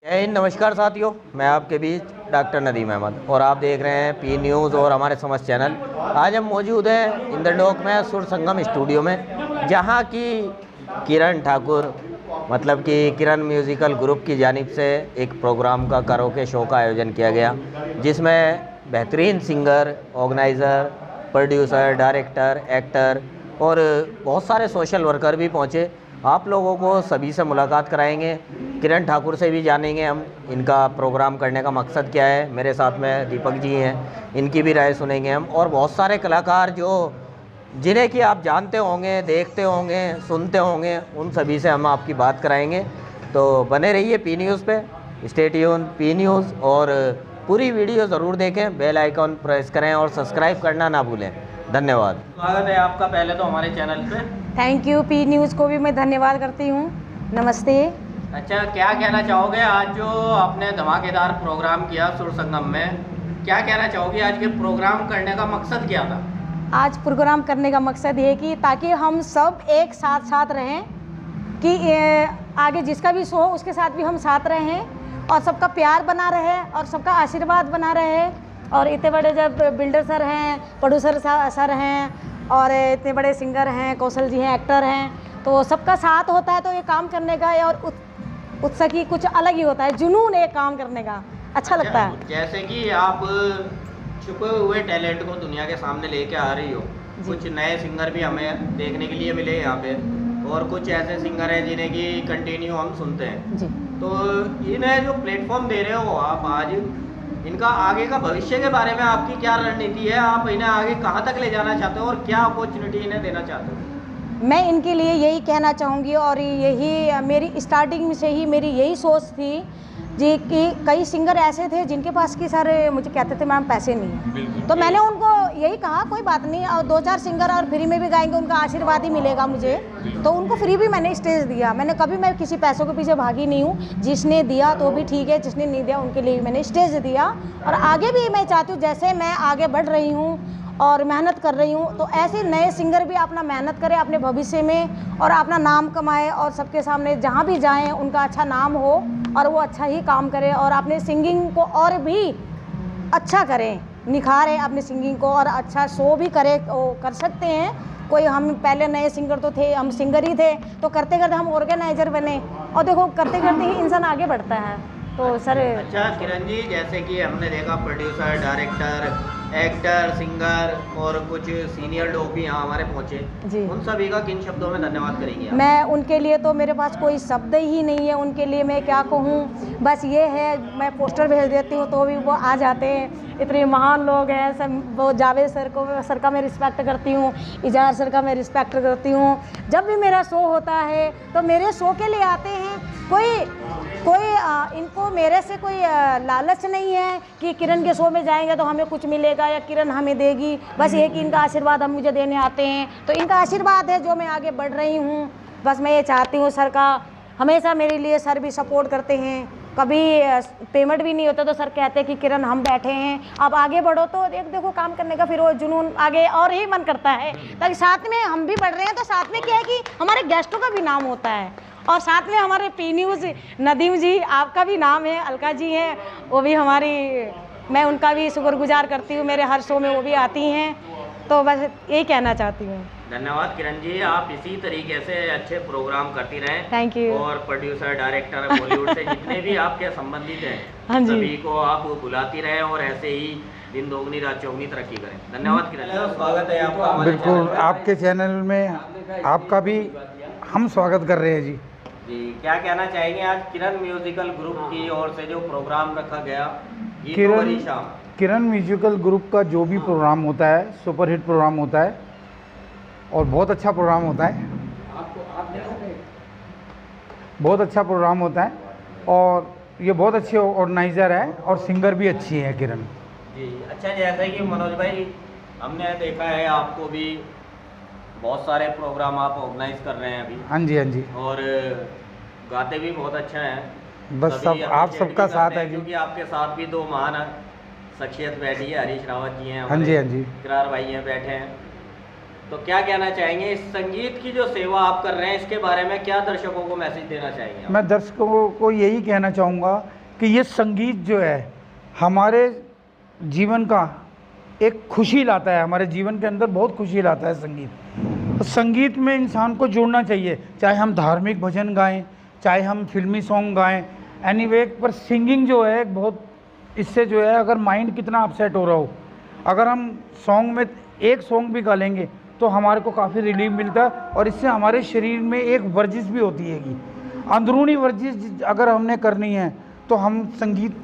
नमस्कार साथियों, मैं आपके बीच डॉक्टर नदीम अहमद और आप देख रहे हैं पी न्यूज़ और हमारे समझ चैनल। आज हम मौजूद हैं इंद्रलोक में सुर संगम स्टूडियो में, जहां की किरण ठाकुर मतलब कि किरण म्यूज़िकल ग्रुप की जानिब से एक प्रोग्राम का कराओके शो का आयोजन किया गया, जिसमें बेहतरीन singer, organiser, producer, director, actor और बहुत सारे सोशल वर्कर भी पहुंचे। आप लोगों को सभी से मुलाकात कराएंगे, किरण ठाकुर से भी जानेंगे हम इनका प्रोग्राम करने का मकसद क्या है। मेरे साथ में दीपक जी हैं, इनकी भी राय सुनेंगे हम, और बहुत सारे कलाकार जिन्हें कि आप जानते होंगे, देखते होंगे, सुनते होंगे, उन सभी से हम आपकी बात कराएंगे। तो बने रहिए पी न्यूज़ पे, स्टे ट्यून पी न्यूज़, और पूरी वीडियो ज़रूर देखें, बेल आइकॉन प्रेस करें और सब्सक्राइब करना ना भूलें। धन्यवाद। स्वागत है आपका पहले तो हमारे चैनल पे। थैंक यू, पी न्यूज़ को भी मैं धन्यवाद करती हूँ। नमस्ते। अच्छा, क्या कहना चाहोगे आज जो आपने धमाकेदार प्रोग्राम किया सुर संगम में, क्या कहना चाहोगे? आज के प्रोग्राम करने का मकसद क्या था? आज प्रोग्राम करने का मकसद ये कि ताकि हम सब एक साथ साथ रहें, कि आगे जिसका भी शो हो उसके साथ भी हम साथ रहें और सबका प्यार बना रहे और सबका आशीर्वाद बना रहे। और इतने बड़े जब बिल्डर सर हैं, प्रोड्यूसर सर हैं और इतने बड़े सिंगर हैं, कौशल जी हैं, एक्टर हैं, तो सबका साथ होता है तो ये काम करने का और उत्साह की कुछ अलग ही होता है, जुनून एक काम करने का अच्छा लगता है। जैसे कि आप छुपे हुए टैलेंट को दुनिया के सामने लेके आ रही हो, कुछ नए सिंगर भी हमें देखने के लिए मिले यहाँ पे, और कुछ ऐसे सिंगर हैं जिन्हें कि कंटिन्यू हम सुनते हैं जी। तो इन्हें जो प्लेटफॉर्म दे रहे हो आप आज, इनका आगे का भविष्य के बारे में आपकी क्या रणनीति है? आप इन्हें आगे कहाँ तक ले जाना चाहते हो और क्या अपॉर्चुनिटी इन्हें देना चाहते हो? मैं इनके लिए यही कहना चाहूँगी, और यही मेरी स्टार्टिंग से ही मेरी यही सोच थी जी, कि कई सिंगर ऐसे थे जिनके पास कि सर मुझे कहते थे मैम पैसे नहीं है, तो मैंने उनको यही कहा कोई बात नहीं, और 2-4 सिंगर और फ्री में भी गाएंगे, उनका आशीर्वाद ही मिलेगा मुझे, तो उनको फ्री भी मैंने स्टेज दिया। मैं किसी पैसों के पीछे भागी नहीं हूँ, जिसने दिया तो भी ठीक है, जिसने नहीं दिया उनके लिए मैंने स्टेज दिया। और आगे भी मैं चाहती हूँ जैसे मैं आगे बढ़ रही हूँ और मेहनत कर रही हूँ, तो ऐसे नए सिंगर भी अपना मेहनत करें अपने भविष्य में और अपना नाम कमाएं और सबके सामने जहाँ भी जाएं उनका अच्छा नाम हो और वो अच्छा ही काम करें और अपने सिंगिंग को और भी अच्छा करें, निखारें अपनी सिंगिंग को और अच्छा शो भी कर सकते हैं। कोई हम पहले नए सिंगर तो थे, हम सिंगर ही थे, तो करते करते हम ऑर्गेनाइजर बने और देखो करते करते ही इंसान आगे बढ़ता है। तो सर अच्छा किरण जी, जैसे कि हमने देखा प्रोड्यूसर, डायरेक्टर, एक्टर, सिंगर और कुछ सीनियर लोग भी यहाँ हमारे पहुँचे जी, उन सभी का किन शब्दों में धन्यवाद करेंगे? मैं उनके लिए तो मेरे पास कोई शब्द ही नहीं है, उनके लिए मैं क्या कहूँ, बस ये है मैं पोस्टर भेज देती हूँ तो भी वो आ जाते हैं। इतने महान लोग हैं सब, वो जावेद सर का मैं रिस्पेक्ट करती हूँ, इजहार सर का मैं रिस्पेक्ट करती हूँ। जब भी मेरा शो होता है तो मेरे शो के लिए आते हैं, कोई इनको मेरे से कोई लालच नहीं है कि किरण के शो में जाएंगे तो हमें कुछ मिलेगा या किरण हमें देगी, बस ये कि इनका आशीर्वाद हम मुझे देने आते हैं, तो इनका आशीर्वाद है जो मैं आगे बढ़ रही हूँ। बस मैं ये चाहती हूँ, सर का हमेशा मेरे लिए सर भी सपोर्ट करते हैं, कभी पेमेंट भी नहीं होता तो सर कहते हैं कि किरण हम बैठे हैं, आप आगे बढ़ो, तो देखो काम करने का फिर वो जुनून आगे और ही मन करता है, ताकि साथ में हम भी बढ़ रहे हैं तो साथ में क्या है कि हमारे गेस्टों का भी नाम होता है और साथ में हमारे पी न्यूज़ नदीम जी, आपका भी नाम है, अलका जी हैं, वो भी मैं उनका भी शुक्रगुजार करती हूँ, मेरे हर शो में वो भी आती हैं, तो बस यही कहना चाहती हूँ। धन्यवाद किरण जी, आप इसी तरीके से अच्छे प्रोग्राम करती रहें। Thank you. और प्रोड्यूसर, डायरेक्टर, बॉलीवुड से जितने भी आपके संबंधित हैं, हाँ जी, सभी को आप बुलाती रहें और ऐसे ही दिन दोगुनी रात चौगुनी तरक्की करें। धन्यवाद किरण जी, स्वागत है आपका। बिल्कुल, आपके चैनल में आपका भी हम स्वागत कर रहे हैं जी। क्या कहना चाहेंगे आज किरण म्यूजिकल ग्रुप की ओर से जो प्रोग्राम रखा गया? किरण म्यूजिकल ग्रुप का जो भी प्रोग्राम होता है सुपरहिट प्रोग्राम होता है और बहुत अच्छा प्रोग्राम होता है, बहुत अच्छा प्रोग्राम होता है और ये बहुत अच्छे ऑर्गेनाइज़र है और सिंगर भी अच्छी है किरण जी। अच्छा, जैसे कि मनोज भाई, हमने देखा है आपको भी बहुत सारे प्रोग्राम आप ऑर्गेनाइज कर रहे हैं अभी। हाँ जी, हाँ जी, और गाते भी बहुत अच्छा है, बस सब आप सबका साथ है क्योंकि आपके साथ भी दो महान शख्सियत बैठी है, हरीश रावत जी हैं, हाँ जी, हाँ जी, किरार भाई हैं बैठे हैं, तो क्या कहना चाहेंगे? इस संगीत की जो सेवा आप कर रहे हैं इसके बारे में क्या दर्शकों को मैसेज देना चाहेंगे? मैं दर्शकों को यही कहना चाहूँगा कि ये संगीत जो है हमारे जीवन का एक खुशी लाता है, हमारे जीवन के अंदर बहुत खुशी लाता है संगीत। तो संगीत में इंसान को जुड़ना चाहिए, चाहे हम धार्मिक भजन गाएं, चाहे हम फिल्मी सॉन्ग गाएं, एनीवे पर सिंगिंग जो है बहुत, इससे जो है अगर माइंड कितना अपसेट हो रहा हो, अगर हम सॉन्ग में एक सॉन्ग भी गा लेंगे तो हमारे को काफ़ी रिलीफ मिलता है और इससे हमारे शरीर में एक वर्जिश भी होती है कि अंदरूनी वर्जिश अगर हमने करनी है तो हम संगीत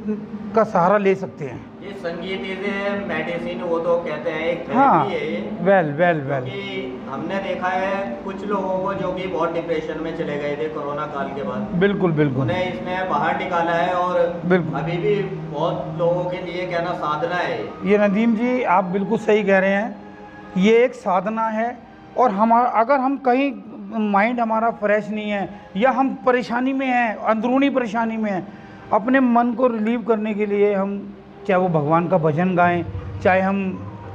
का सहारा ले सकते हैं। ये संगीत इज मेडिसिन वो तो कहते हैं, एक हाँ, थेरेपी है ये। वेल कि हमने देखा है कुछ लोगों को जो कि बहुत डिप्रेशन में चले गए थे कोरोना काल के बाद, बिल्कुल बिल्कुल उन्हें इसमें बाहर निकाला है और बिल्कुल अभी भी बहुत लोगों के लिए क्या ना साधना है ये। नदीम जी आप बिल्कुल सही कह रहे हैं, ये एक साधना है। और हमारा अगर हम कहीं माइंड हमारा फ्रेश नहीं है या हम परेशानी में हैं, अंदरूनी परेशानी में हैं, अपने मन को रिलीव करने के लिए हम चाहे वो भगवान का भजन गाएं, चाहे हम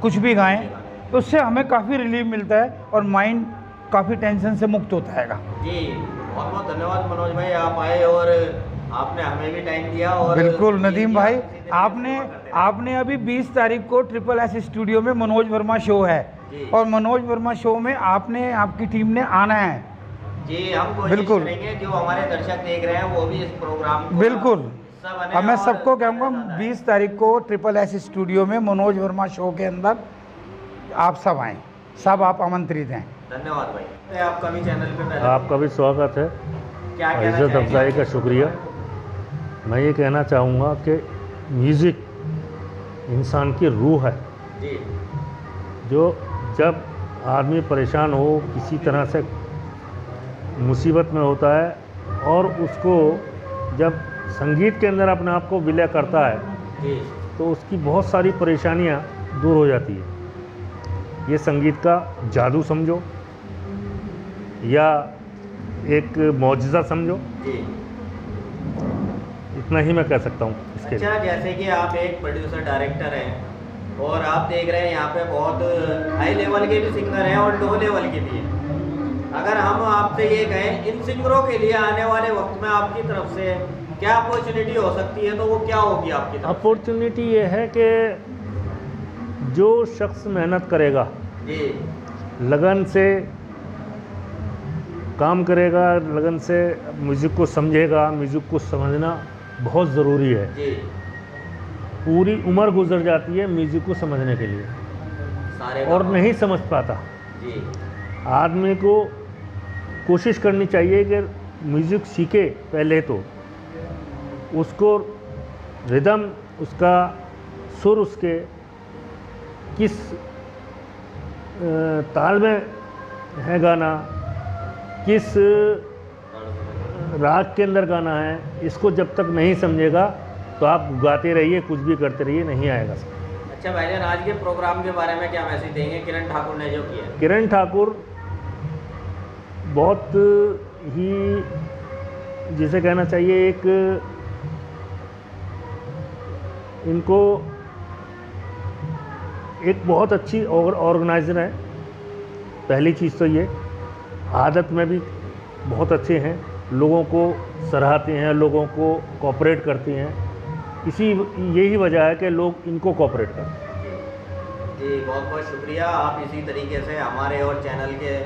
कुछ भी गाएं, तो उससे हमें काफ़ी रिलीफ मिलता है और माइंड काफ़ी टेंशन से मुक्त होता है। जी बहुत बहुत धन्यवाद मनोज भाई, आप आए और आपने हमें भी टाइम दिया। और बिल्कुल नदीम भाई, आपने अभी 20 तारीख को SSS स्टूडियो में मनोज वर्मा शो है और मनोज वर्मा शो में आपने, आपकी टीम ने आना है। जी हम कोशिश करेंगे जो हमारे दर्शक देख रहे हैं वो भी इस प्रोग्राम को बिल्कुल, अब मैं सबको कहूँगा 20 तारीख को SSS स्टूडियो में मनोज वर्मा शो के अंदर आप सब आएँ, सब आप आमंत्रित हैं। धन्यवाद भाई, आपका भी चैनल पे आपका भी स्वागत है। क्या इज्जत अफजाई का शुक्रिया। मैं ये कहना चाहूँगा कि म्यूज़िक इंसान की रूह है जी। जो जब आदमी परेशान हो, किसी तरह से मुसीबत में होता है और उसको जब संगीत के अंदर अपने आप को विलय करता है जी, तो उसकी बहुत सारी परेशानियां दूर हो जाती है। ये संगीत का जादू समझो या एक मौजज़ा समझो, जी। इतना ही मैं कह सकता हूँ इसके लिए। अच्छा, जैसे कि आप एक प्रोड्यूसर डायरेक्टर हैं और आप देख रहे हैं यहाँ पे बहुत हाई लेवल के भी सिंगर हैं और लो लेवल के भी हैं। अगर हम आपसे ये कहें इन सिंगरों के लिए आने वाले वक्त में आपकी तरफ से क्या अपॉर्चुनिटी हो सकती है, तो वो क्या होगी आपकी तरफ? अपॉर्चुनिटी ये है कि जो शख्स मेहनत करेगा, जी, लगन से काम करेगा, लगन से म्यूज़िक को समझेगा, म्यूज़िक को समझना बहुत ज़रूरी है। जी। पूरी उम्र गुजर जाती है म्यूज़िक को समझने के लिए सारे और नहीं समझ पाता। जी। आदमी को कोशिश करनी चाहिए कि म्यूज़िक सीखे पहले तो, उसको रिदम, उसका सुर, उसके किस ताल में है गाना, किस राग के अंदर गाना है, इसको जब तक नहीं समझेगा तो आप गाते रहिए, कुछ भी करते रहिए, नहीं आएगा। अच्छा भाईजान, आज के प्रोग्राम के बारे में क्या मैसेज देंगे? किरण ठाकुर ने जो किया, किरण ठाकुर बहुत ही, जिसे कहना चाहिए, एक इनको एक बहुत अच्छी ऑर्गेनाइजर है। पहली चीज़ तो ये, आदत में भी बहुत अच्छे हैं, लोगों को सराहते हैं, लोगों को कोऑपरेट करते हैं। यही वजह है कि लोग इनको कोऑपरेट करते हैं। जी बहुत बहुत शुक्रिया। आप इसी तरीके से हमारे और चैनल के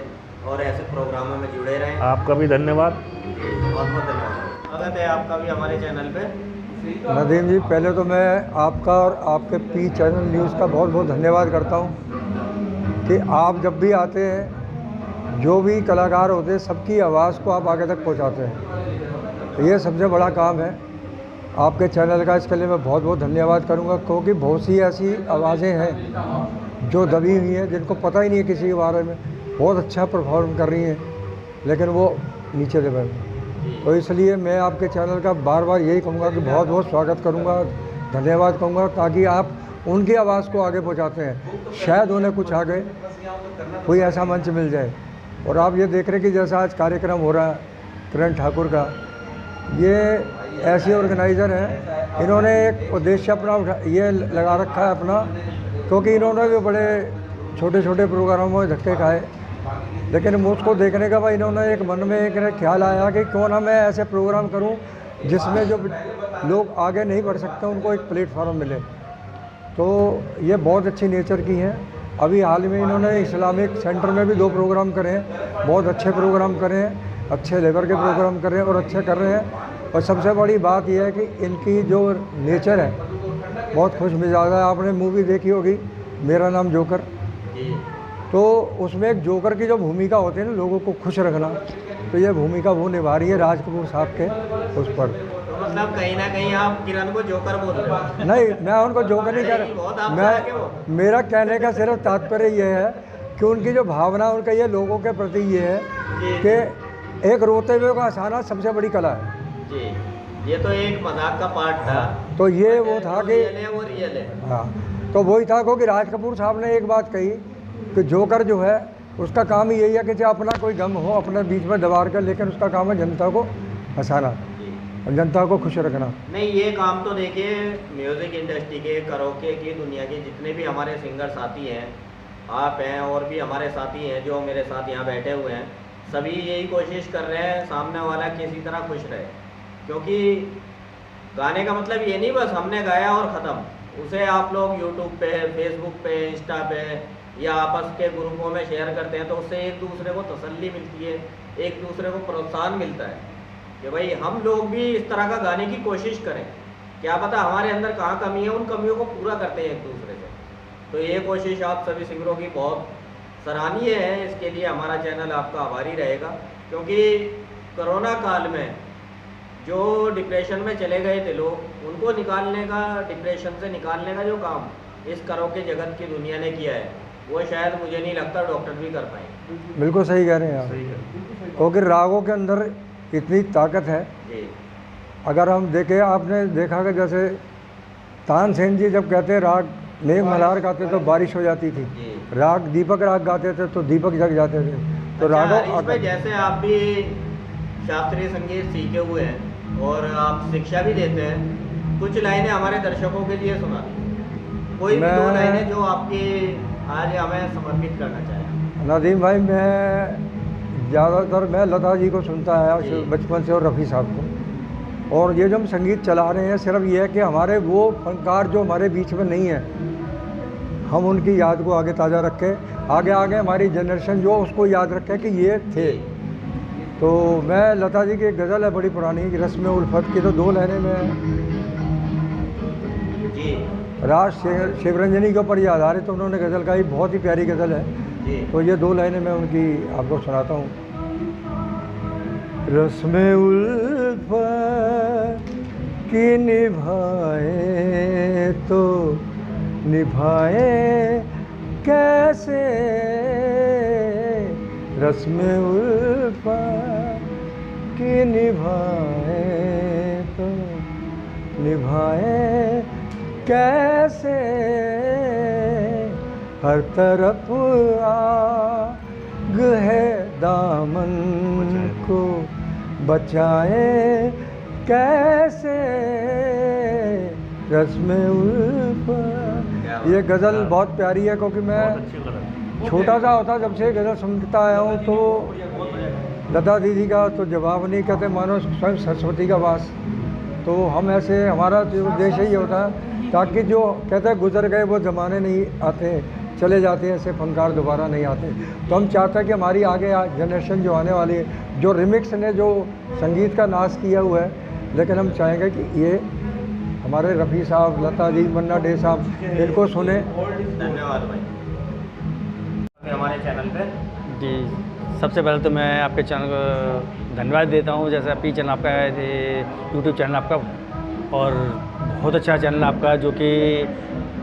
और ऐसे प्रोग्रामों में जुड़े रहें। आपका भी धन्यवाद। बहुत बहुत धन्यवाद। स्वागत है आपका भी हमारे चैनल पे। नदीम जी, पहले तो मैं आपका और आपके पी चैनल न्यूज़ का बहुत बहुत धन्यवाद करता हूँ कि आप जब भी आते हैं, जो भी कलाकार होते हैं, सबकी आवाज़ को आप आगे तक पहुँचाते हैं। ये सबसे बड़ा काम है आपके चैनल का। इसके लिए मैं बहुत बहुत धन्यवाद करूँगा, क्योंकि बहुत सी ऐसी आवाज़ें हैं जो दबी हुई हैं, जिनको पता ही नहीं है किसी के बारे में, बहुत अच्छा परफॉर्म कर रही हैं, लेकिन वो नीचे लेवल में। तो इसलिए मैं आपके चैनल का बार बार यही कहूँगा कि बहुत बहुत स्वागत करूँगा, धन्यवाद कहूँगा, ताकि आप उनकी आवाज़ को आगे पहुँचाते हैं। शायद उन्हें कुछ आगे कोई ऐसा मंच मिल जाए। और आप ये देख रहे हैं कि जैसा आज कार्यक्रम हो रहा है किरण ठाकुर का, ये ऐसे ऑर्गेनाइज़र हैं, इन्होंने एक उद्देश्य अपना ये लगा रखा है अपना, क्योंकि इन्होंने भी बड़े छोटे छोटे प्रोग्रामों में धक्के खाए, लेकिन मुझको देखने का भाई इन्होंने एक मन में एक ख्याल आया कि क्यों ना मैं ऐसे प्रोग्राम करूं जिसमें जो लोग आगे नहीं बढ़ सकते उनको एक प्लेटफॉर्म मिले। तो ये बहुत अच्छी नेचर की हैं। अभी हाल में इन्होंने इस्लामिक सेंटर में भी 2 प्रोग्राम करे हैं, बहुत अच्छे प्रोग्राम करे हैं, अच्छे लेवल के प्रोग्राम कर रहे हैं और अच्छे कर रहे हैं। और सबसे बड़ी बात यह है कि इनकी जो नेचर है बहुत खुश मिजाज है। आपने मूवी देखी होगी मेरा नाम जोकर, तो उसमें एक जोकर की जो भूमिका होती है ना, लोगों को खुश रखना, तो ये भूमिका वो निभा रही है राज कपूर साहब के उस पर। तो मतलब कहीं ना कहीं आप किरण को जोकर बोल रहे हो? नहीं, मैं उनको जोकर नहीं कह रहा, मैं मेरा कहने का सिर्फ तात्पर्य ये है कि उनकी जो भावना, उनका ये लोगों के प्रति ये है कि एक रोते हुए को हंसाना सबसे बड़ी कला है जी। ये तो एक मजाक का पार्ट था। तो ये वो था कि वो रियल है। हाँ, तो वही था क्योंकि राज कपूर साहब ने एक बात कही कि जोकर जो है उसका काम ही यही है कि चाहे अपना कोई गम हो अपने बीच में दबार कर, लेकिन उसका काम है जनता को हंसाना और जनता को खुश रखना। नहीं, ये काम तो देखिए म्यूज़िक इंडस्ट्री के, कराओके की दुनिया के जितने भी हमारे सिंगर साथी हैं, आप हैं और भी हमारे साथी हैं जो मेरे साथ यहाँ बैठे हुए हैं, सभी यही कोशिश कर रहे हैं सामने वाला किसी तरह खुश रहे। क्योंकि गाने का मतलब ये नहीं बस हमने गाया और ख़त्म, उसे आप लोग यूट्यूब पे, फेसबुक पे, इंस्टा पे या आपस के ग्रुपों में शेयर करते हैं, तो उससे एक दूसरे को तसल्ली मिलती है, एक दूसरे को प्रोत्साहन मिलता है कि भाई हम लोग भी इस तरह का गाने की कोशिश करें। क्या पता हमारे अंदर कहाँ कमी है, उन कमियों को पूरा करते हैं एक दूसरे से। तो ये कोशिश आप सभी सिंगरों की बहुत सराहनीय है। इसके लिए हमारा चैनल आपका आभारी रहेगा, क्योंकि कोरोना काल में जो डिप्रेशन में चले गए थे लोग, उनको निकालने का, डिप्रेशन से निकालने का जो काम इस कराओके जगत की दुनिया ने किया है, वो शायद मुझे नहीं लगता डॉक्टर भी कर पाएंगे। बिल्कुल सही कह रहे हैं आप, क्योंकि रागों के अंदर इतनी ताकत है जी। अगर हम देखें, आपने देखा कि जैसे तानसेन जी जब कहते राग मेघ मल्हार गाते तो बारिश हो जाती थी, राग दीपक राग गाते थे तो दीपक जग जाते थे। तो रागों इसमें जैसे आप भी शास्त्रीय संगीत सीखे हुए हैं और आप शिक्षा भी देते हैं, कुछ लाइनें हमारे दर्शकों के लिए सुना दीजिए, कोई भी 2 लाइनें जो आपकी आज हमें समर्पित करना चाहें। नदीम भाई, मैं ज़्यादातर मैं लता जी को सुनता है बचपन से और रफ़ी साहब को, और ये जो हम संगीत चला रहे हैं सिर्फ ये है कि हमारे वो फनकार जो हमारे बीच में नहीं है, हम उनकी याद को आगे ताज़ा रखें, आगे आगे हमारी जनरेशन जो उसको याद रखे कि ये थे। तो मैं लता जी की एक गज़ल है बड़ी पुरानी, रस्म उल्फत की, तो 2 लाइनें में जी। राज शिवरंजनी के ऊपर ये आधारित, तो उन्होंने गज़ल गाई, बहुत ही प्यारी गज़ल है जी। तो ये 2 लाइनें मैं उनकी आपको सुनाता हूँ। रस्म उल्फत की निभाए तो निभाए कैसे, रस्म उल्फत की निभाए तो निभाए कैसे, हर तरफ आग है दामन को बचाए कैसे, रस्म उल्फत। ये गज़ल बहुत प्यारी है, क्योंकि मैं छोटा सा होता जब से गज़ल सुनता आया हूँ, तो लता दीदी का तो जवाब नहीं, कहते मानो स्वयं सरस्वती का वास। तो हम ऐसे, हमारा जो उद्देश्य ही होता है ताकि जो कहते हैं गुजर गए वो ज़माने नहीं आते, चले जाते हैं, ऐसे फनकार दोबारा नहीं आते। तो हम चाहते हैं कि हमारी आगे जनरेशन जो आने वाली है, जो रिमिक्स ने जो संगीत का नाश किया हुआ है, लेकिन हम चाहेंगे कि ये हमारे रफ़ी साहब, लता जी, मन्ना डे साहब, इनको सुने। धन्यवाद भाई हमारे चैनल पे। जी, सबसे पहले तो मैं आपके चैनल को धन्यवाद देता हूँ, जैसे पी चैनल आपका है, यूट्यूब चैनल आपका, और बहुत अच्छा चैनल आपका, जो कि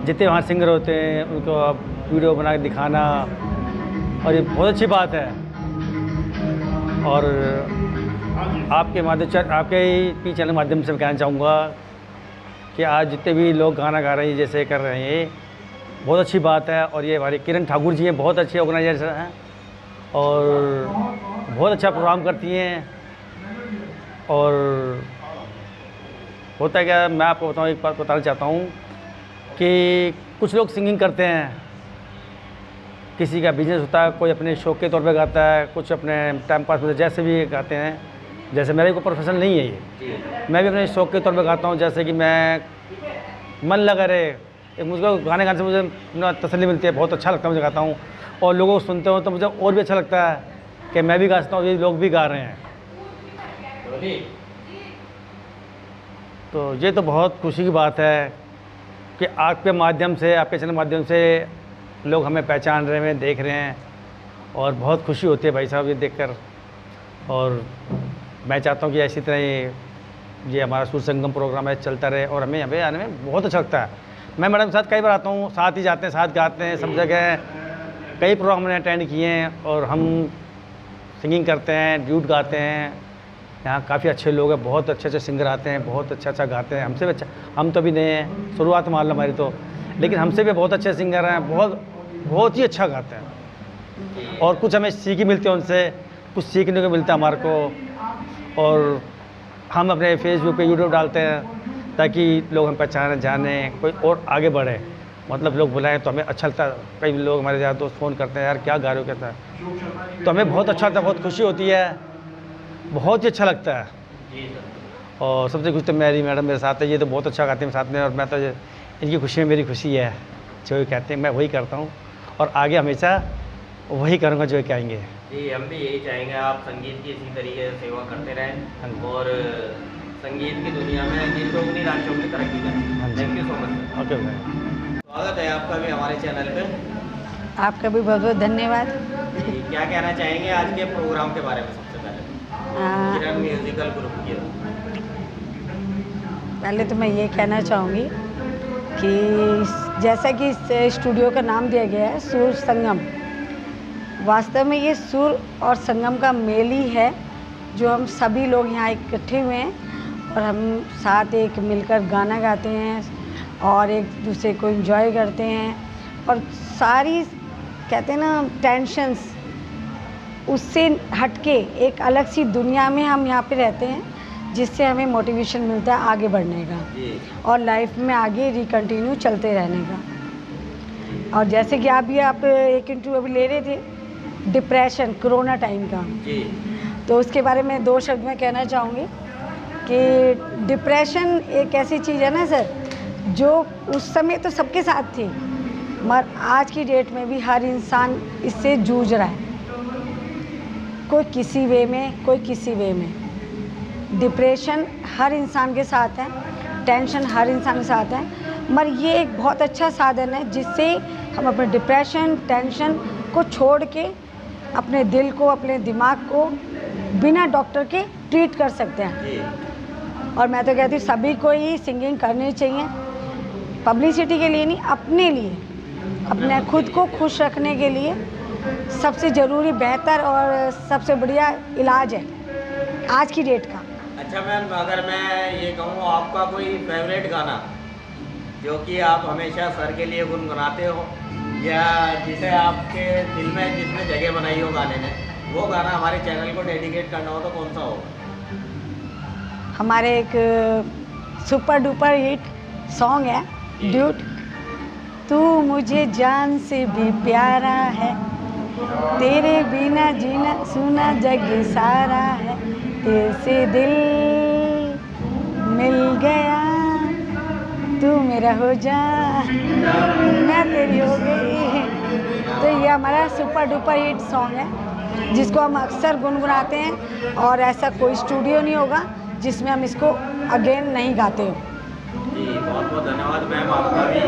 जितने वहाँ सिंगर होते हैं उनको आप वीडियो बना के दिखाना, और ये बहुत अच्छी बात है। और आपके माध्यम से, आपके पी चैनल के माध्यम से मैं कहना चाहूँगा कि आज जितने भी लोग गाना गा रहे हैं, जैसे कर रहे हैं, बहुत अच्छी बात है। और ये हमारे किरण ठाकुर जी हैं, बहुत अच्छे ऑर्गेनाइजर हैं और बहुत अच्छा प्रोग्राम करती हैं। और होता है क्या, मैं आपको बताऊँ, एक बात बताना चाहता हूँ कि कुछ लोग सिंगिंग करते हैं, किसी का बिजनेस होता है, कोई अपने शौक के तौर पे गाता है, कुछ अपने टाइम पास में जैसे भी गाते हैं। जैसे मेरा कोई प्रोफेशन नहीं है ये, मैं भी अपने शौक के तौर पे गाता हूँ। जैसे कि मैं मन लगा रहे एक मुझको गाने गाने से मुझे तसल्ली मिलती है, बहुत अच्छा लगता है मुझे गाता हूँ, और लोगों को सुनते हो तो मुझे और भी अच्छा लगता है कि मैं भी गाता हूँ, ये लोग भी गा रहे हैं। तो ये तो बहुत खुशी की बात है कि आपके माध्यम से, आपके चैनल माध्यम से लोग हमें पहचान रहे हैं, देख रहे हैं, और बहुत खुशी होती है भाई साहब ये देखकर। और मैं चाहता हूँ कि ऐसी तरह ये हमारा सुर संगम प्रोग्राम है चलता रहे, और हमें यहाँ पे आने में बहुत अच्छा लगता है। मैं मैडम के साथ कई बार आता हूँ, साथ ही जाते हैं, साथ गाते हैं, सब जगह कई प्रोग्राम मैंने अटेंड किए हैं, और हम सिंगिंग करते हैं, ड्यूट गाते हैं। यहाँ काफ़ी अच्छे लोग हैं, बहुत अच्छे अच्छे सिंगर आते हैं, बहुत अच्छा गाते हैं। हमसे भी अच्छा, हम तो अभी नए हैं, शुरुआत मान लो हमारी तो, लेकिन हमसे भी बहुत अच्छे सिंगर हैं, बहुत ही अच्छा गाते हैं, और कुछ हमें सीख मिलती है उनसे, कुछ सीखने को मिलता है हमारे को। और हम अपने फेसबुक पे यूट्यूब डालते हैं ताकि लोग हम पहचाने, जाने, कोई और आगे बढ़े। मतलब लोग बुलाएं तो हमें अच्छा लगता है। कई लोग हमारे यार दोस्त फ़ोन करते हैं, यार क्या गा रहे हो, कहता है, तो हमें बहुत अच्छा लगता है, बहुत खुशी होती है, बहुत ही अच्छा लगता है। और सबसे खुश तो मेरी मैडम मेरे साथ है, ये तो बहुत अच्छा गाते हैं साथ में, और मैं तो इनकी खुशी में मेरी खुशी है। जो कहते हैं मैं वही करता हूँ, और आगे हमेशा वही करूँगा जो कहेंगे। जी, हम भी यही चाहेंगे आप संगीत की इसी तरीके से सेवा करते रहें, और संगीत की दुनिया में जिन लोग नहीं राज्यों में तरक्की करें। Thank you so much. Okay भाई, स्वागत है आपका भी हमारे चैनल पे। आपका भी बहुत बहुत धन्यवाद। जी, क्या कहना चाहेंगे आज के प्रोग्राम के बारे में? सबसे पहले किरण म्यूजिकल ग्रुप की पहले तो मैं ये कहना चाहूँगी कि जैसा कि इस स्टूडियो का नाम दिया गया है सुर संगम, वास्तव में ये सुर और संगम का मेल ही है, जो हम सभी लोग यहाँ इकट्ठे हुए हैं, और हम साथ एक मिलकर गाना गाते हैं, और एक दूसरे को एंजॉय करते हैं, और सारी कहते हैं ना टेंशन्स, उससे हटके एक अलग सी दुनिया में हम यहाँ पे रहते हैं, जिससे हमें मोटिवेशन मिलता है आगे बढ़ने का, और लाइफ में आगे रिकंटिन्यू चलते रहने का। और जैसे कि आप एक इंटरव्यू अभी ले रहे थे डिप्रेशन, कोरोना टाइम का, तो उसके बारे में 2 शब्द में कहना चाहूँगी कि डिप्रेशन एक ऐसी चीज़ है ना सर, जो उस समय तो सबके साथ थी, मगर आज की डेट में भी हर इंसान इससे जूझ रहा है, कोई किसी वे में, कोई किसी वे में। डिप्रेशन हर इंसान के साथ है, टेंशन हर इंसान के साथ है, मगर ये एक बहुत अच्छा साधन है जिससे हम अपने डिप्रेशन, टेंशन को छोड़ के अपने दिल को, अपने दिमाग को बिना डॉक्टर के ट्रीट कर सकते हैं। और मैं तो कहती हूँ सभी को ही सिंगिंग करनी चाहिए, पब्लिसिटी के लिए नहीं, अपने लिए, अपने खुद को खुश रखने के लिए सबसे ज़रूरी, बेहतर और सबसे बढ़िया इलाज है आज की डेट का। अच्छा मैम, अगर मैं ये कहूँ आपका कोई फेवरेट गाना जो कि आप हमेशा सर के लिए गुनगुनाते हो, या जिसे आपके दिल में जिसने जगह बनाई हो गाने ने, वो गाना हमारे चैनल को डेडिकेट करना हो तो कौन सा होगा? हमारे एक सुपर डुपर हिट सॉन्ग है ड्यूट, तू मुझे जान से भी प्यारा है, तेरे बिना जीना सुना जग सारा है, तेरे से दिल मिल गया, तू मेरा हो जा, मैं तेरी हो गई। तो ये हमारा सुपर डुपर हिट सॉन्ग है जिसको हम अक्सर गुनगुनाते हैं, और ऐसा कोई स्टूडियो नहीं होगा जिसमें हम इसको अगेन नहीं गाते हो। जी, बहुत बहुत धन्यवाद मैम आपका भी।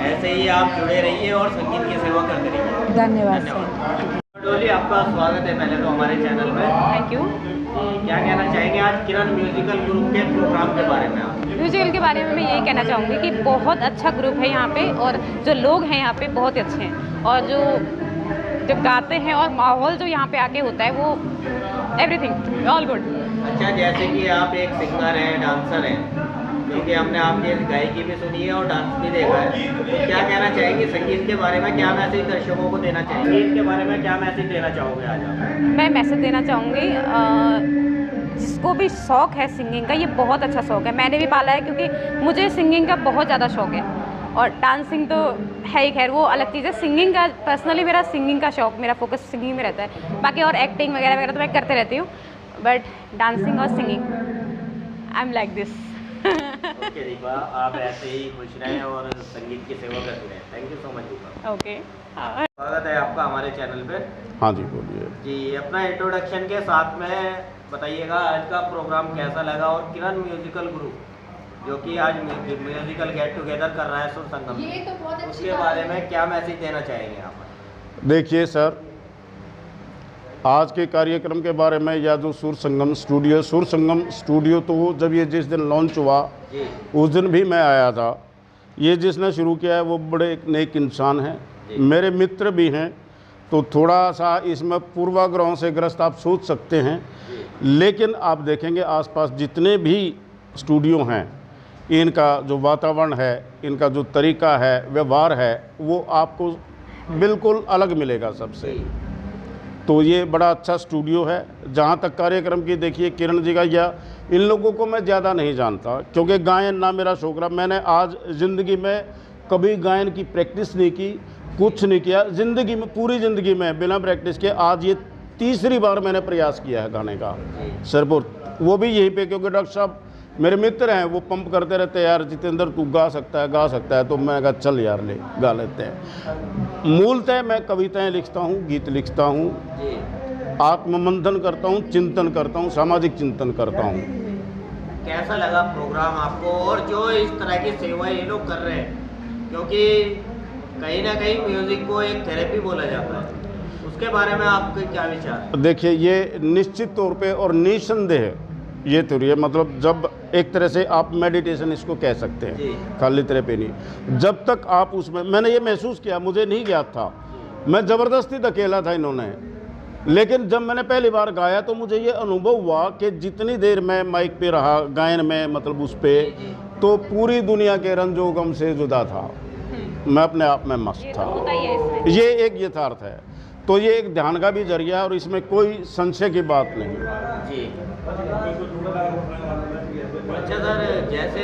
ऐसे ही आप जुड़े रहिए और संगीत की सेवा करते रहिए। धन्यवाद। डोली, आपका स्वागत है पहले तो हमारे चैनल में। Thank you. क्या कहना चाहेंगे आज किरण म्यूजिकल ग्रुप के प्रोग्राम के बारे में आप? म्यूजिकल के बारे में मैं यही कहना चाहूँगी कि बहुत अच्छा ग्रुप है यहाँ पे, और जो लोग हैं यहाँ पे बहुत अच्छे हैं, और जो गाते हैं और माहौल जो यहाँ पे आके होता है वो एवरीथिंग ऑल गुड। अच्छा, जैसे कि आप एक सिंगर हैं, डांसर हैं, क्योंकि हमने आपकी गायकी भी सुनी है और डांस भी देखा है, तो क्या कहना चाहेंगे संगीत के बारे में? क्या मैसेज दर्शकों को देना चाहेंगे? संगीत के बारे में क्या मैसेज देना चाहोगे आज आप? मैं मैसेज देना चाहूँगी, जिसको भी शौक़ है सिंगिंग का, ये बहुत अच्छा शौक़ है, मैंने भी पाला है, क्योंकि मुझे सिंगिंग का बहुत ज़्यादा शौक़ है, और डांसिंग तो है ही, खैर वो अलग चीज़ है। सिंगिंग का पर्सनली मेरा सिंगिंग का शौक़, मेरा फोकस सिंगिंग में रहता है, बाकी और एक्टिंग वगैरह वगैरह तो मैं करते रहती हूँ, बट डांसिंग और singing I am like this. Okay Deepa, आप ऐसे ही खुश रहें और संगीत की सेवा करते रहें। Thank you so much Deepa. Okay, स्वागत है आपका हमारे चैनल पे। हाँ जी बोलिए। जी, अपना इंट्रोडक्शन के साथ में बताइएगा आज का प्रोग्राम कैसा लगा, और किरण म्यूजिकल ग्रुप जो कि आज म्यूजिकल गेट टुगेदर कर रहा है सुर संगम, उसके बारे में क्या मैसेज देना चाहेंगे आप? देखिए सर, आज के कार्यक्रम के बारे में या जो सुर संगम स्टूडियो तो जब ये जिस दिन लॉन्च हुआ उस दिन भी मैं आया था। ये जिसने शुरू किया है वो बड़े एक नेक इंसान हैं, मेरे मित्र भी हैं, तो थोड़ा सा इसमें पूर्वाग्रहों से ग्रस्त आप सोच सकते हैं, लेकिन आप देखेंगे आसपास जितने भी स्टूडियो हैं इनका जो वातावरण है, इनका जो तरीका है, व्यवहार है, वो आपको बिल्कुल अलग मिलेगा सबसे। तो ये बड़ा अच्छा स्टूडियो है। जहाँ तक कार्यक्रम की देखिए किरण जी का, या इन लोगों को मैं ज़्यादा नहीं जानता क्योंकि गायन ना मेरा शौक रहा। मैंने आज ज़िंदगी में कभी गायन की प्रैक्टिस नहीं की, कुछ नहीं किया ज़िंदगी में, पूरी ज़िंदगी में बिना प्रैक्टिस के आज ये तीसरी बार मैंने प्रयास किया है गाने का सिरपुर, वो भी यहीं पे, क्योंकि डॉक्टर साहब मेरे मित्र हैं, वो पंप करते रहते हैं, यार जितेंद्र तू गा सकता है, तो मैं कहा चल यार ले गा लेते हैं। मूलतः मैं कविताएं लिखता हूँ, गीत लिखता हूँ, आत्ममंथन करता हूँ, चिंतन करता हूँ, सामाजिक चिंतन करता हूँ। कैसा लगा प्रोग्राम आपको, और जो इस तरह की सेवा ये लोग कर रहे हैं, क्योंकि कहीं ना कहीं म्यूजिक को एक थेरेपी बोला जाता है, उसके बारे में आपके क्या विचार? देखिए, ये निश्चित तौर पे और निसंदेह ये थ्योरी है, मतलब जब एक तरह से आप मेडिटेशन इसको कह सकते हैं, खाली थेरेपी नहीं। जब तक आप उसमें, मैंने ये महसूस किया, मुझे नहीं ज्ञात था, मैं ज़बरदस्ती धकेला था इन्होंने, लेकिन जब मैंने पहली बार गाया तो मुझे ये अनुभव हुआ कि जितनी देर मैं माइक पे रहा गायन में, मतलब उस पर, तो पूरी दुनिया के रंजो गम से जुदा था, मैं अपने आप में मस्त था। ये एक यथार्थ है, तो ये एक ध्यान का भी जरिया है और इसमें कोई संशय की बात नहीं जी। अच्छा सर, जैसे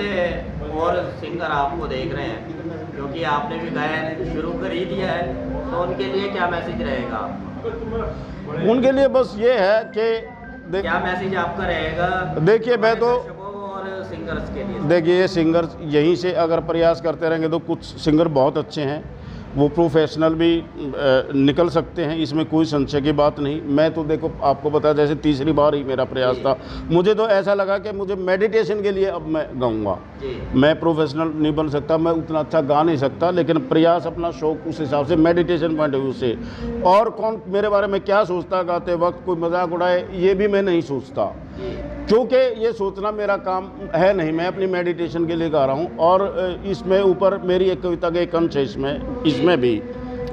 और सिंगर आपको देख रहे हैं, क्योंकि आपने भी गायन शुरू कर ही दिया है, तो उनके लिए क्या मैसेज रहेगा? उनके लिए बस ये है कि क्या मैसेज आपका रहेगा? देखिए, मैं तो और सिंगर्स के लिए, देखिए ये सिंगर्स यहीं से अगर प्रयास करते रहेंगे तो कुछ सिंगर बहुत अच्छे हैं, वो प्रोफेशनल भी निकल सकते हैं, इसमें कोई संशय की बात नहीं। मैं तो देखो आपको बताया, जैसे तीसरी बार ही मेरा प्रयास था, मुझे तो ऐसा लगा कि मुझे मेडिटेशन के लिए अब मैं गाऊंगा। मैं प्रोफेशनल नहीं बन सकता, मैं उतना अच्छा गा नहीं सकता, लेकिन प्रयास अपना शौक उस हिसाब से, मेडिटेशन पॉइंट ऑफ व्यू से। और कौन मेरे बारे में क्या सोचता गाते वक्त, कोई मजाक उड़ाए, ये भी मैं नहीं सोचता, क्योंकि ये सोचना मेरा काम है नहीं। मैं अपनी मेडिटेशन के लिए गा रहा हूँ, और इसमें ऊपर मेरी एक कविता का एक अंश है इसमें भी,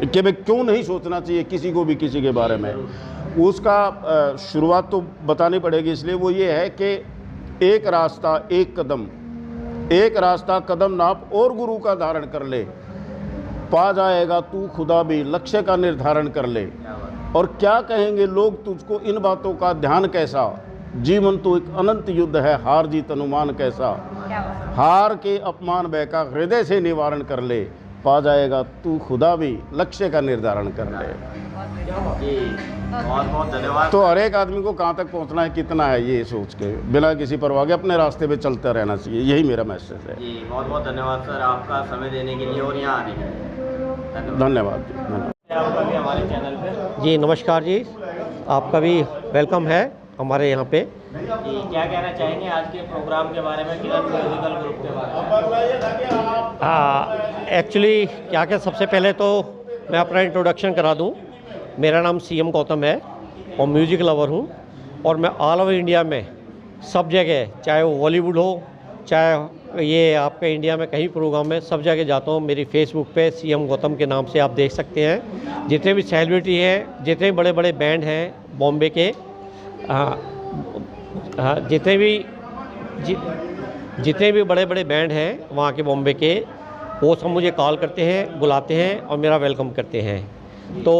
कि भाई क्यों नहीं सोचना चाहिए किसी को भी किसी के बारे में। उसका शुरुआत तो बतानी पड़ेगी, इसलिए वो ये है कि एक रास्ता एक रास्ता कदम नाप और गुरु का धारण कर ले, पा जाएगा तू खुदा भी, लक्ष्य का निर्धारण कर ले। और क्या कहेंगे लोग तुझको, इन बातों का ध्यान कैसा, जीवन तो एक अनंत युद्ध है, हार जीत अनुमान कैसा, हार के अपमान भय का हृदय से निवारण कर ले, पा जाएगा तू खुदा भी, लक्ष्य का निर्धारण कर ले। बहुत बहुत धन्यवाद। तो हर एक आदमी को कहाँ तक पहुँचना है, कितना है, ये सोच के बिना किसी परवाह के अपने रास्ते पे चलता रहना चाहिए, यही मेरा मैसेज है। जी, बहुत बहुत धन्यवाद सर आपका समय देने के लिए और यहाँ आने के लिए। धन्यवाद आपका भी हमारे चैनल पे। जी नमस्कार जी, आपका भी वेलकम है हमारे यहाँ पे। जी, क्या कहना चाहेंगे आज के प्रोग्राम के बारे में, किरण म्यूजिकल ग्रुप के बारे में? एक्चुअली क्या सबसे पहले तो मैं अपना इंट्रोडक्शन करा दूँ। मेरा नाम CM गौतम है और म्यूज़िक लवर हूँ, और मैं ऑल ओवर इंडिया में सब जगह, चाहे वो बॉलीवुड हो, चाहे ये आपके इंडिया में कहीं प्रोग्राम में, सब जगह जाता हूँ। मेरी फेसबुक पे CM गौतम के नाम से आप देख सकते हैं। जितने भी सेलिब्रिटी हैं, जितने बड़े बड़े बैंड हैं बॉम्बे के, जितने भी बड़े बड़े बैंड हैं वहाँ के बॉम्बे के, वो सब मुझे कॉल करते हैं, बुलाते हैं और मेरा वेलकम करते हैं। तो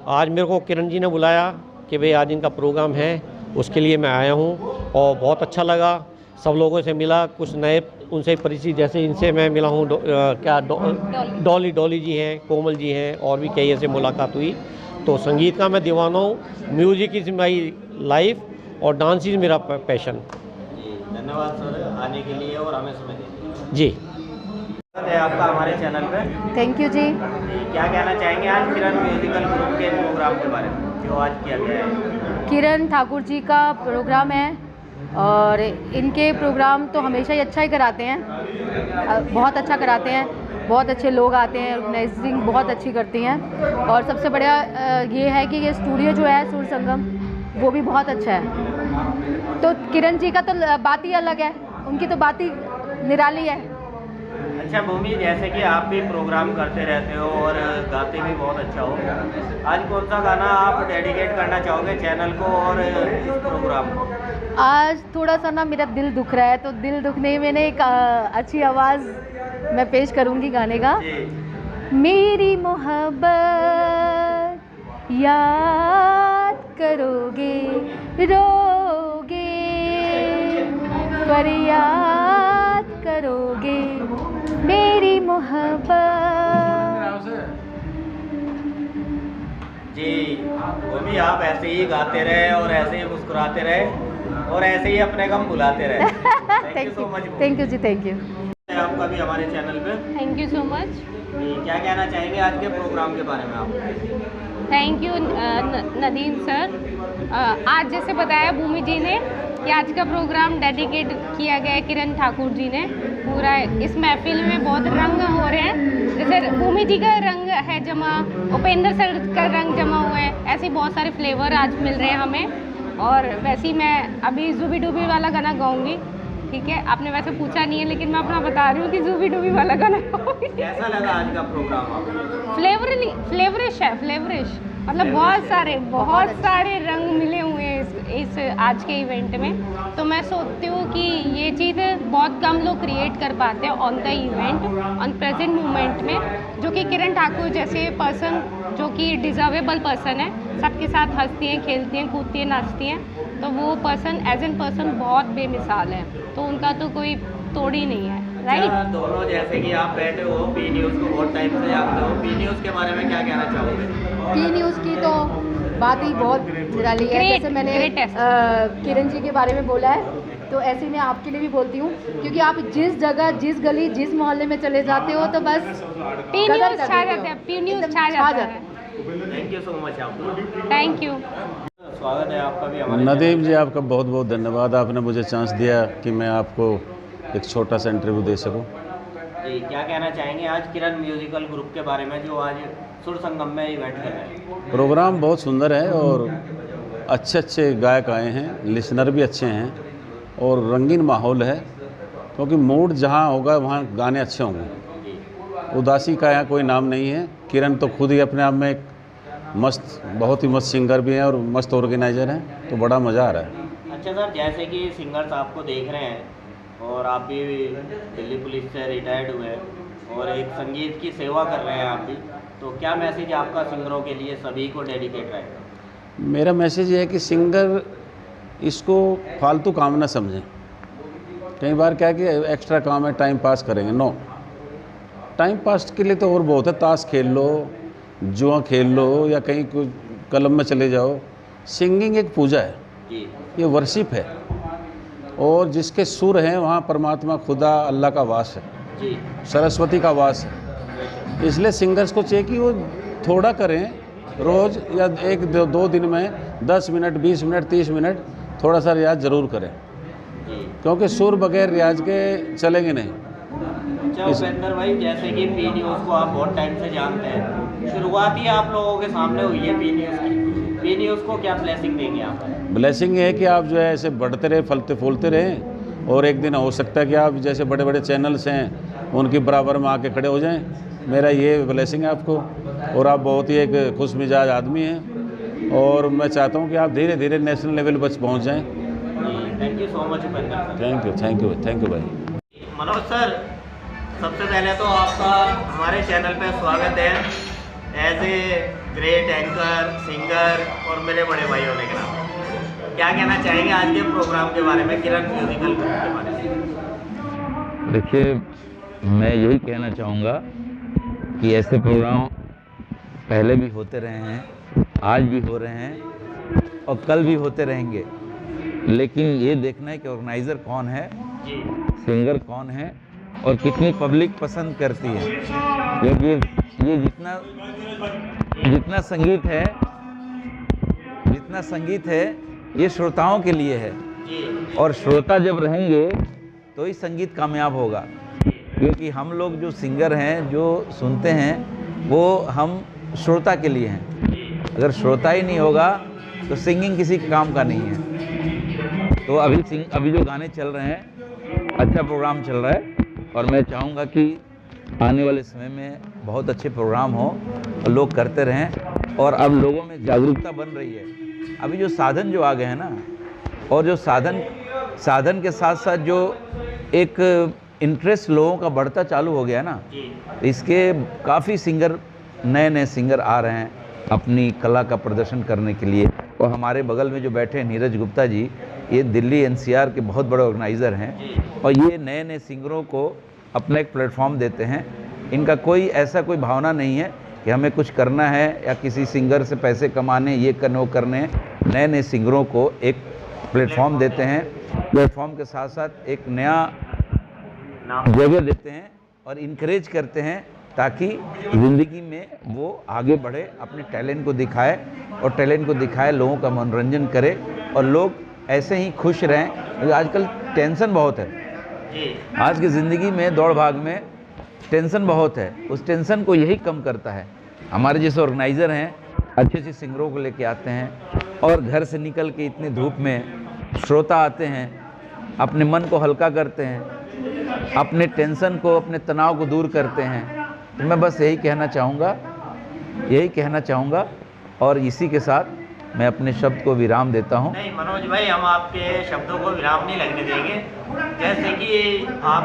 आज मेरे को किरण जी ने बुलाया कि भाई आज इनका प्रोग्राम है, उसके लिए मैं आया हूँ और बहुत अच्छा लगा। सब लोगों से मिला, कुछ नए उनसे परिचित, जैसे इनसे मैं मिला हूँ, डॉली जी हैं, कोमल जी हैं, और भी कई ऐसे मुलाकात हुई। तो संगीत का मैं दीवाना हूँ। म्यूज़िक इज़ माई लाइफ, और डांस इज़ मेरा पैशन। धन्यवाद सर आने के लिए और हमें समय देने के लिए। जी है आपका हमारे चैनल पे। थैंक यू जी। क्या कहना चाहेंगे आज किरण म्यूजिकल ग्रुप के प्रोग्राम के बारे में जो आज किया गया है? किरण ठाकुर जी का प्रोग्राम है और इनके प्रोग्राम तो हमेशा ही अच्छा ही कराते हैं, बहुत अच्छा कराते हैं, बहुत अच्छे लोग आते हैं, ऑर्गेनाइजिंग बहुत अच्छी करती हैं। और सबसे बढ़िया ये है कि ये स्टूडियो जो है सुर संगम वो भी बहुत अच्छा है। तो किरण जी का तो बात ही अलग है, उनकी तो बात ही निराली है। अच्छा भूमि, जैसे कि आप भी प्रोग्राम करते रहते हो और गाते भी बहुत अच्छा हो, आज कौन सा गाना आप डेडिकेट करना चाहोगे चैनल को और इस प्रोग्राम को? आज थोड़ा सा ना मेरा दिल दुख रहा है, तो दिल दुखने में एक अच्छी आवाज़ मैं पेश करूँगी गाने का। मेरी मोहब्बत याद करोगे, रोगे पर याद करोगे मेरी मोहब्बत। जी भूमि, आप ऐसे ही गाते रहे और ऐसे ही मुस्कुराते रहे और ऐसे ही अपने गम भुलाते रहे। Thank you so much. Thank you ji, thank you. आपका भी हमारे चैनल पे थैंक यू सो मच। क्या कहना चाहेंगे आज के प्रोग्राम के बारे में आप? Thank you Nadeem sir. आज जैसे बताया भूमि जी ने कि आज का प्रोग्राम डेडिकेट किया गया है किरण ठाकुर जी ने। पूरा इस महफिल में बहुत रंग हो रहे हैं, जैसे भूमि जी का रंग है जमा, उपेंद्र सर का रंग जमा हुआ है, ऐसे बहुत सारे फ्लेवर आज मिल रहे हैं हमें। और वैसे ही मैं अभी जूबी डूबी वाला गाना गाऊंगी, ठीक है? आपने वैसे पूछा नहीं है लेकिन मैं अपना बता रही हूँ कि जूबी डूबी वाला गाना गाऊंगी। कैसा लगा आज का प्रोग्राम आपको? फ्लेवरिश है, फ्लेवरिश, मतलब बहुत सारे रंग मिले हुए हैं इस आज के इवेंट में। तो मैं सोचती हूँ कि ये चीज़ बहुत कम लोग क्रिएट कर पाते हैं on the event, on present moment में, जो कि किरण ठाकुर जैसे पर्सन जो कि डिज़र्वेबल पर्सन है, सबके साथ हंसती हैं, खेलती हैं, कूदती हैं, नाचती हैं, तो वो पर्सन एज एन पर्सन बहुत बेमिसाल है, तो उनका तो कोई तोड़ ही नहीं है। राइट? दोनों जैसे कि आप बैठे हो पी न्यूज़ को बहुत टाइम से जानते हो, पी न्यूज़ के बारे में क्या कहना चाहोगे? पी न्यूज़ की तो बात ही बहुत निराली है। जैसे मैंने किरण जी के बारे में बोला है, तो ऐसे ही मैं आपके लिए भी बोलती हूँ, क्योंकि आप जिस जगह, जिस गली, जिस मोहल्ले में चले जाते हो तो बस पी न्यूज़ छा जाता है, पी न्यूज़ छा जाता है। थैंक यू सो मच आपको। Thank you. स्वागत है आपका भी हमारे नदीम जी, आपका बहुत बहुत धन्यवाद। आपने मुझे चांस दिया कि मैं आपको एक छोटा सा इंटरव्यू दे सकूं। जी, क्या कहना चाहेंगे आज किरण म्यूजिकल ग्रुप के बारे में जो आज सुर संगम में इवेंट कर रहे हैं? प्रोग्राम बहुत सुंदर है और अच्छे अच्छे गायक आए हैं, लिसनर भी अच्छे हैं और रंगीन माहौल है, क्योंकि मूड जहाँ होगा वहाँ गाने अच्छे होंगे। उदासी का यहाँ कोई नाम नहीं है। किरण तो खुद ही अपने आप में एक मस्त, बहुत ही मस्त सिंगर भी हैं और मस्त ऑर्गेनाइजर हैं, तो बड़ा मज़ा आ रहा है। अच्छा सर, जैसे कि सिंगर्स आपको देख रहे हैं और आप भी दिल्ली पुलिस से रिटायर्ड हुए और एक संगीत की सेवा कर रहे हैं आप भी, तो क्या मैसेज आपका सिंगरों के लिए सभी को डेडिकेट रहेगा? मेरा मैसेज ये है कि सिंगर इसको फालतू काम ना समझें। कई बार क्या है कि एक्स्ट्रा काम है, टाइम पास करेंगे, नो। टाइम पास के लिए तो और बहुत है, ताश खेल लो, जुआ खेल लो या कहीं कुछ क्लब में चले जाओ। सिंगिंग एक पूजा है, ये वर्शिप है, और जिसके सुर हैं वहाँ परमात्मा, खुदा, अल्लाह का वास है, सरस्वती का वास है। इसलिए सिंगर्स को चाहिए कि वो थोड़ा करें, रोज़ या एक दो दिन में 10 मिनट, 20 मिनट, 30 मिनट थोड़ा सा रियाज ज़रूर करें, क्योंकि सुर बगैर रियाज के चलेंगे नहीं। अच्छा उपेंद्र भाई, जैसे कि पी न्यूज़ को आप बहुत टाइम से जानते हैं, शुरुआत ही आप लोगों के सामने हुई है पी न्यूज़ की, पी न्यूज़ को क्या ब्लेसिंग देंगे आप? ब्लेसिंग ये है कि आप जो है ऐसे बढ़ते रहे, फलते फूलते रहें, और एक दिन हो सकता है कि आप जैसे बड़े बड़े चैनल्स हैं उनके बराबर में आके खड़े हो जाएं। मेरा ये ब्लेसिंग है आपको, और आप बहुत ही एक खुश मिजाज आदमी हैं, और मैं चाहता हूँ कि आप धीरे धीरे नेशनल लेवल पर पहुँच जाएँ। Thank you so much Upendra sir. Thank you, thank you, thank you भाई। मनोज सर, सबसे पहले तो आपका हमारे चैनल पे स्वागत है as a great anchor, singer और मेरे बड़े भाई होने के नाते। क्या कहना चाहेंगे आज के प्रोग्राम के बारे में, किरण म्यूजिकल ग्रुप के बारे में? देखिए, मैं यही कहना चाहूँगा कि ऐसे प्रोग्राम पहले भी होते रहे हैं, आज भी हो रहे हैं और कल भी होते रहेंगे। लेकिन ये देखना है कि ऑर्गेनाइज़र कौन है, सिंगर कौन है और कितनी पब्लिक पसंद करती है। क्योंकि ये जितना संगीत है ये श्रोताओं के लिए है, और श्रोता जब रहेंगे तो ही संगीत कामयाब होगा। क्योंकि हम लोग जो सिंगर हैं, जो सुनते हैं, वो हम श्रोता के लिए हैं। अगर श्रोता ही नहीं होगा तो सिंगिंग किसी काम का नहीं है। तो अभी जो गाने चल रहे हैं, अच्छा प्रोग्राम चल रहा है, और मैं चाहूँगा कि आने वाले समय में बहुत अच्छे प्रोग्राम हो और लोग करते रहें। और अब लोगों में जागरूकता बन रही है। अभी जो साधन जो आ गए हैं ना, और जो साधन के साथ साथ जो एक इंटरेस्ट लोगों का बढ़ता चालू हो गया ना, इसके काफ़ी सिंगर, नए सिंगर आ रहे हैं अपनी कला का प्रदर्शन करने के लिए। और हमारे बगल में जो बैठे हैं नीरज गुप्ता जी, ये दिल्ली NCR के बहुत बड़े ऑर्गेनाइज़र हैं, और ये नए सिंगरों को अपना एक प्लेटफॉर्म देते हैं। इनका कोई भावना नहीं है कि हमें कुछ करना है या किसी सिंगर से पैसे कमाने, ये करने वो करने। नए सिंगरों को एक प्लेटफॉर्म देते हैं, प्लेटफॉर्म के साथ साथ एक नया जगह देते हैं और इनकरेज करते हैं, ताकि ज़िंदगी में वो आगे बढ़े, अपने टैलेंट को दिखाए, और टैलेंट को दिखाए, लोगों का मनोरंजन करे, और लोग ऐसे ही खुश रहें। क्योंकि आजकल टेंशन बहुत है, आज की ज़िंदगी में दौड़ भाग में टेंशन बहुत है। उस टेंशन को यही कम करता है। हमारे जैसे ऑर्गेनाइज़र हैं, अच्छे सिंगरों को लेके आते हैं, और घर से निकल के इतनी धूप में श्रोता आते हैं, अपने मन को हल्का करते हैं, अपने टेंशन को, अपने तनाव को दूर करते हैं। तो मैं बस यही कहना चाहूँगा, और इसी के साथ मैं अपने शब्द को विराम देता हूँ। नहीं मनोज भाई, हम आपके शब्दों को विराम नहीं लगने देंगे। जैसे कि आप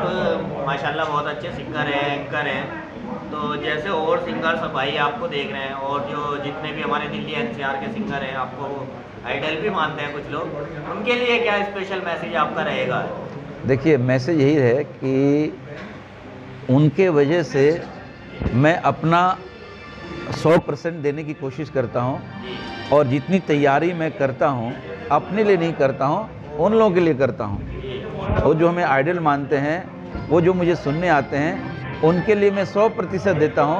माशाल्लाह बहुत अच्छे सिंगर हैं, एंकर हैं, तो जैसे और सिंगर्स भाई आपको देख रहे हैं, और जो जितने भी हमारे दिल्ली NCR के सिंगर हैं, आपको आइडल भी मानते हैं कुछ लोग, उनके लिए क्या स्पेशल मैसेज आपका रहेगा? देखिए, मैसेज यही है कि उनके वजह से मैं अपना 100% देने की कोशिश करता हूँ, और जितनी तैयारी मैं करता हूँ अपने लिए नहीं करता हूँ, उन लोगों के लिए करता हूँ। वो जो हमें आइडल मानते हैं, वो जो मुझे सुनने आते हैं, उनके लिए मैं 100% देता हूँ,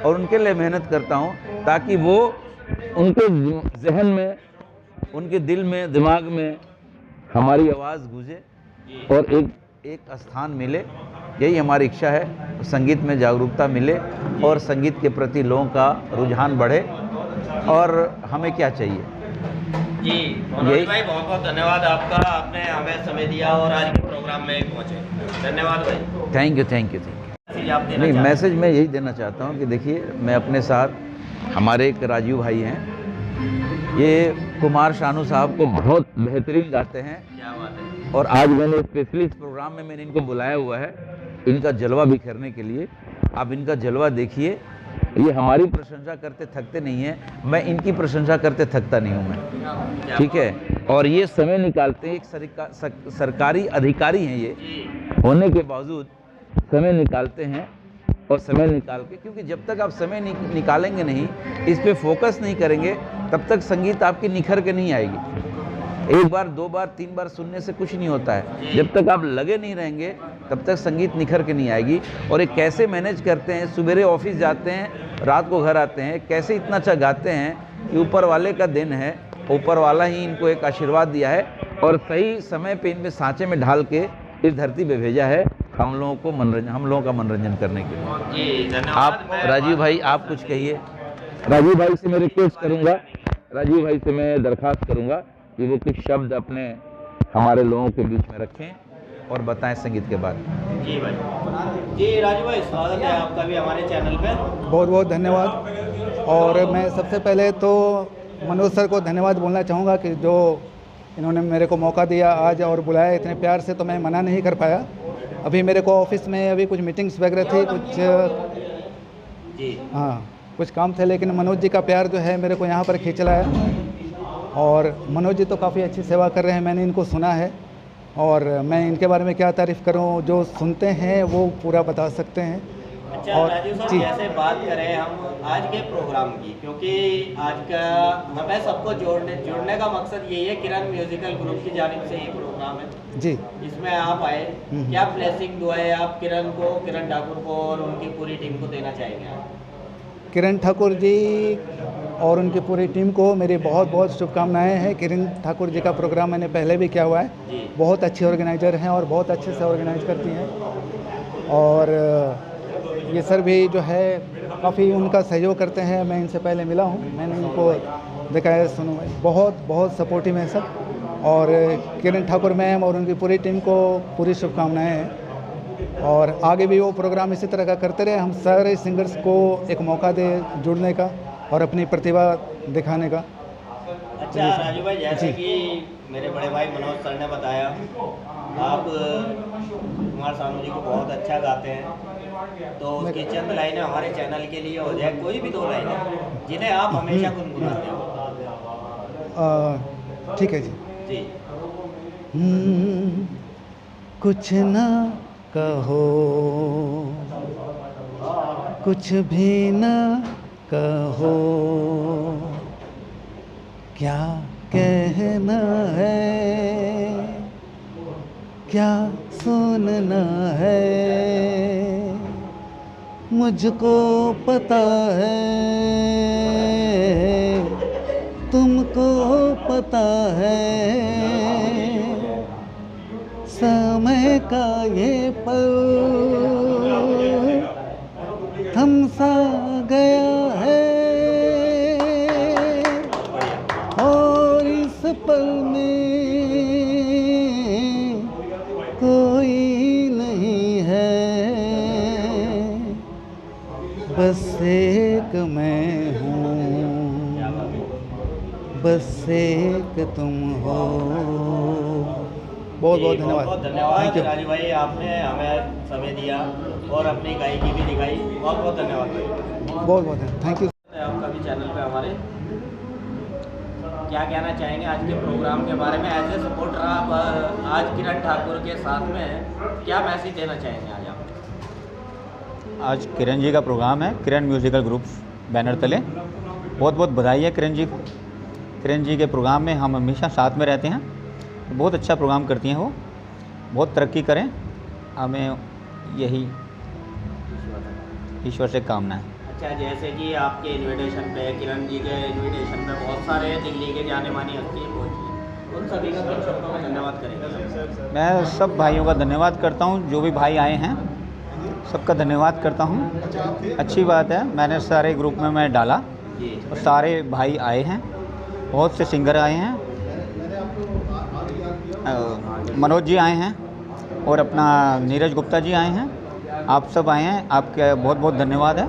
और उनके लिए मेहनत करता हूँ, ताकि वो उनके जहन में, उनके दिल में, दिमाग में हमारी आवाज़ गूंजे और एक स्थान मिले। यही हमारी इच्छा है, संगीत में जागरूकता मिले और संगीत के प्रति लोगों का रुझान बढ़े। और हमें क्या चाहिए? जी मनोज भाई, बहुत बहुत धन्यवाद आपका, आपने हमें समय दिया और आज के प्रोग्राम में पहुँचे। धन्यवाद भाई। Thank you. नहीं, मैसेज मैं यही देना चाहता हूँ कि देखिए, मैं अपने साथ, हमारे एक राजीव भाई हैं, ये कुमार शानू साहब को बहुत बेहतरीन गाते हैं। क्या बात है। और आज मैंने स्पेशली इस प्रोग्राम में मैंने इनको बुलाया हुआ है इनका जलवा बिखेरने के लिए। आप इनका जलवा देखिए। ये हमारी प्रशंसा करते थकते नहीं हैं, मैं इनकी प्रशंसा करते थकता नहीं हूँ मैं, ठीक है। और ये समय निकालते हैं, एक सरकारी अधिकारी हैं ये होने के बावजूद समय निकालते हैं। और समय निकाल के, क्योंकि जब तक आप समय निकालेंगे नहीं, इस पे फोकस नहीं करेंगे, तब तक संगीत आपकी निखर के नहीं आएगी। एक बार, दो बार, तीन बार सुनने से कुछ नहीं होता है। जब तक आप लगे नहीं रहेंगे, तब तक संगीत निखर के नहीं आएगी। और ये कैसे मैनेज करते हैं, सुबह ऑफिस जाते हैं, रात को घर आते हैं, कैसे इतना अच्छा गाते हैं कि ऊपर वाले का दिन है, ऊपर वाला ही इनको एक आशीर्वाद दिया है और सही समय पे इनमें सांचे में ढाल के इस धरती पे भेजा है हम लोगों का मनोरंजन करने के लिए। आप राजीव भाई, आप कुछ कहिए। राजीव भाई से मैं रिक्वेस्ट करूंगा, राजीव भाई से मैं दरख्वास्त करूंगा कि वो कुछ शब्द अपने हमारे लोगों के बीच में रखें और बताएं संगीत के बारे में। जी भाई। जी राजू भाई, स्वागत है आपका भी हमारे चैनल पे। बहुत बहुत धन्यवाद। और मैं सबसे पहले तो मनोज सर को धन्यवाद बोलना चाहूँगा कि जो इन्होंने मेरे को मौका दिया आज और बुलाया इतने प्यार से, तो मैं मना नहीं कर पाया। अभी मेरे को ऑफिस में अभी कुछ मीटिंग्स वगैरह थी, कुछ काम थे, लेकिन मनोज जी का प्यार जो है मेरे को यहाँ पर खींच लाया। और मनोज जी तो काफ़ी अच्छी सेवा कर रहे हैं, मैंने इनको सुना है और मैं इनके बारे में क्या तारीफ़ करूं, जो सुनते हैं वो पूरा बता सकते हैं। अच्छा राजीव सर, जैसे बात करें हम आज के प्रोग्राम की, क्योंकि आज का हमें सबको जोड़ने का मकसद यही है। किरण म्यूजिकल ग्रुप की जानिब से ये प्रोग्राम है जी, इसमें आप आए, क्या ब्लेसिंग दुआएं आप किरण ठाकुर को और उनकी पूरी टीम को देना चाहेंगे आप? किरण ठाकुर जी और उनकी पूरी टीम को मेरी बहुत बहुत शुभकामनाएं हैं। किरण ठाकुर जी का प्रोग्राम मैंने पहले भी किया हुआ है, बहुत अच्छे ऑर्गेनाइज़र हैं और बहुत अच्छे से ऑर्गेनाइज करती हैं। और ये सर भी जो है काफ़ी उनका सहयोग करते हैं। मैं इनसे पहले मिला हूँ, मैंने इनको देखा है, सुना है, बहुत बहुत सपोर्टिव हैं सब। और किरण ठाकुर मैम और उनकी पूरी टीम को पूरी शुभकामनाएं हैं और आगे भी वो प्रोग्राम इसी तरह का करते रहे। हम सारे सिंगर्स को एक मौका दे जुड़ने का और अपनी प्रतिभा दिखाने का। अच्छा राजू भाई, जैसे कि मेरे बड़े भाई मनोज सर ने बताया, आप कुमार सानू जी को बहुत अच्छा गाते हैं, तो उसकी चंद लाइनें हमारे चैनल के लिए हो जाए, कोई भी 2 लाइनें जिन्हें आप हमेशा गुनगुनाते हो। ठीक है जी। जी। कुछ ना कहो, कुछ भी ना कहो, क्या कहना है, क्या सुनना है, मुझको पता है, तुमको पता है, समय का ये पल थम सा गया है और इस पल में कोई नहीं है, बस एक मैं हूँ, बस एक तुम हो। बहुत बहुत धन्यवाद। बहुत धन्यवाद राजू भाई, आपने हमें समय दिया और अपनी गायकी भी दिखाई। बहुत बहुत धन्यवाद भाई। बहुत बहुत थैंक यू। आपका भी चैनल पे हमारे क्या कहना चाहेंगे आज के प्रोग्राम के बारे में? एज ए सपोर्टर आप आज किरण ठाकुर के साथ में क्या मैसेज देना चाहेंगे आज आप? आज किरण जी का प्रोग्राम है, किरण म्यूजिकल ग्रुप बैनर तले। बहुत बहुत बधाई है किरण जी। किरण जी के प्रोग्राम में हम हमेशा साथ में रहते हैं, बहुत अच्छा प्रोग्राम करती हैं वो, बहुत तरक्की करें, हमें यही ईश्वर से कामना है। अच्छा, जैसे कि आपके इन्विटेशन पे, किरण जी के इन्विटेशन पे बहुत सारे दिल्ली के जाने मानी हस्तियाँ पहुँची, उन सभी का कुछ शब्दों में धन्यवाद करेंगे? मैं सब भाइयों का धन्यवाद करता हूँ, जो भी भाई आए हैं सबका धन्यवाद करता हूँ। अच्छी बात है, मैंने सारे ग्रुप में मैं डाला और सारे भाई आए हैं, बहुत से सिंगर आए हैं, मनोज जी आए हैं और अपना नीरज गुप्ता जी आए हैं, आप सब आए हैं, आपका बहुत बहुत धन्यवाद है।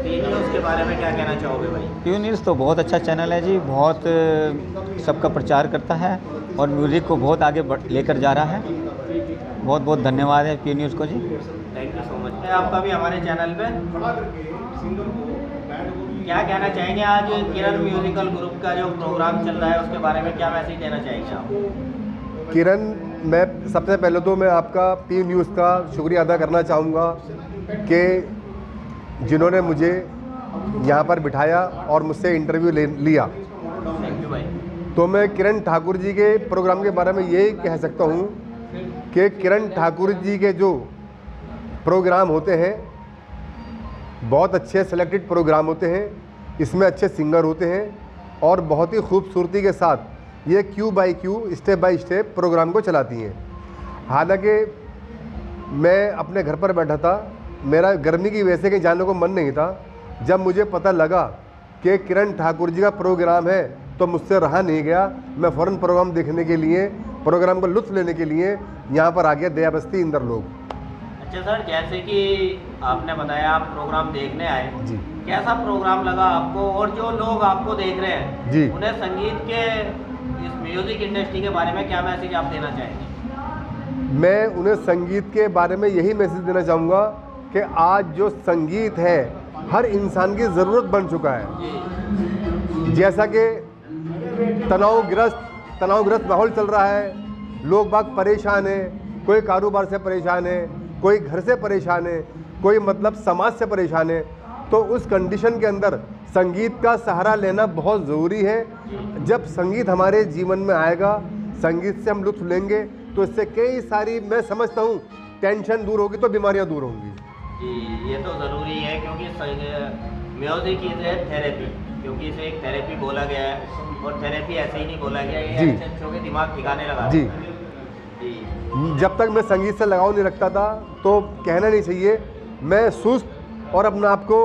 पी न्यूज़ के बारे में क्या कहना चाहोगे भाई? पी न्यूज़ तो बहुत अच्छा चैनल है जी, बहुत सबका प्रचार करता है और म्यूज़िक को बहुत आगे लेकर जा रहा है। बहुत बहुत धन्यवाद है पी न्यूज़ को जी। Thank you so much. आपका भी हमारे चैनल पे क्या कहना चाहेंगे? आज किरण म्यूजिकल ग्रुप का जो प्रोग्राम चल रहा है उसके बारे में क्या मैसेज देना चाहेंगे आप? किरण, मैं सबसे पहले तो मैं आपका पी न्यूज़ का शुक्रिया अदा करना चाहूँगा कि जिन्होंने मुझे यहाँ पर बिठाया और मुझसे इंटरव्यू लिया। थैंक यू भाई। तो मैं किरण ठाकुर जी के प्रोग्राम के बारे में यही कह सकता हूँ कि किरण ठाकुर जी के जो प्रोग्राम होते हैं बहुत अच्छे सेलेक्टेड प्रोग्राम होते हैं, इसमें अच्छे सिंगर होते हैं और बहुत ही खूबसूरती के साथ ये Q by Q, step by step program को चलाती हैं। हालांकि मैं अपने घर पर बैठा था, मेरा गर्मी की वजह से कहीं जाने को मन नहीं था। जब मुझे पता लगा कि किरण ठाकुर जी का प्रोग्राम है तो मुझसे रहा नहीं गया, मैं फ़ौरन प्रोग्राम देखने के लिए, प्रोग्राम का लुत्फ़ लेने के लिए यहाँ पर आ गया, दया बस्ती इंदर लोग। अच्छा सर, जैसे कि आपने बताया आप प्रोग्राम देखने आए जी, कैसा प्रोग्राम लगा आपको? और जो लोग आपको देख रहे हैं जी, उन्हें संगीत के इस म्यूज़िक इंडस्ट्री के बारे में क्या मैसेज आप देना चाहेंगे? मैं उन्हें संगीत के बारे में यही मैसेज देना चाहूँगा कि आज जो संगीत है हर इंसान की ज़रूरत बन चुका है। जैसा कि तनावग्रस्त माहौल चल रहा है, लोग बाग परेशान हैं, कोई कारोबार से परेशान है, कोई घर से परेशान है, कोई मतलब समाज से परेशान है, तो उस कंडीशन के अंदर संगीत का सहारा लेना बहुत ज़रूरी है। जब संगीत हमारे जीवन में आएगा, संगीत से हम लुत्फ़ लेंगे, तो इससे कई सारी, मैं समझता हूँ, टेंशन दूर होगी तो बीमारियाँ दूर होंगी। जी, ये तो ज़रूरी है, क्योंकि म्यूज़िक इज़ ए थेरेपी, क्योंकि इसे एक थेरेपी बोला गया है, और थेरेपी ऐसे ही नहीं बोला गया, ये बच्चों के दिमाग ठिकाने लगा जी। जी। जब तक मैं संगीत से लगाव नहीं रखता था तो कहना नहीं चाहिए, मैं सुस्त और अपने आप को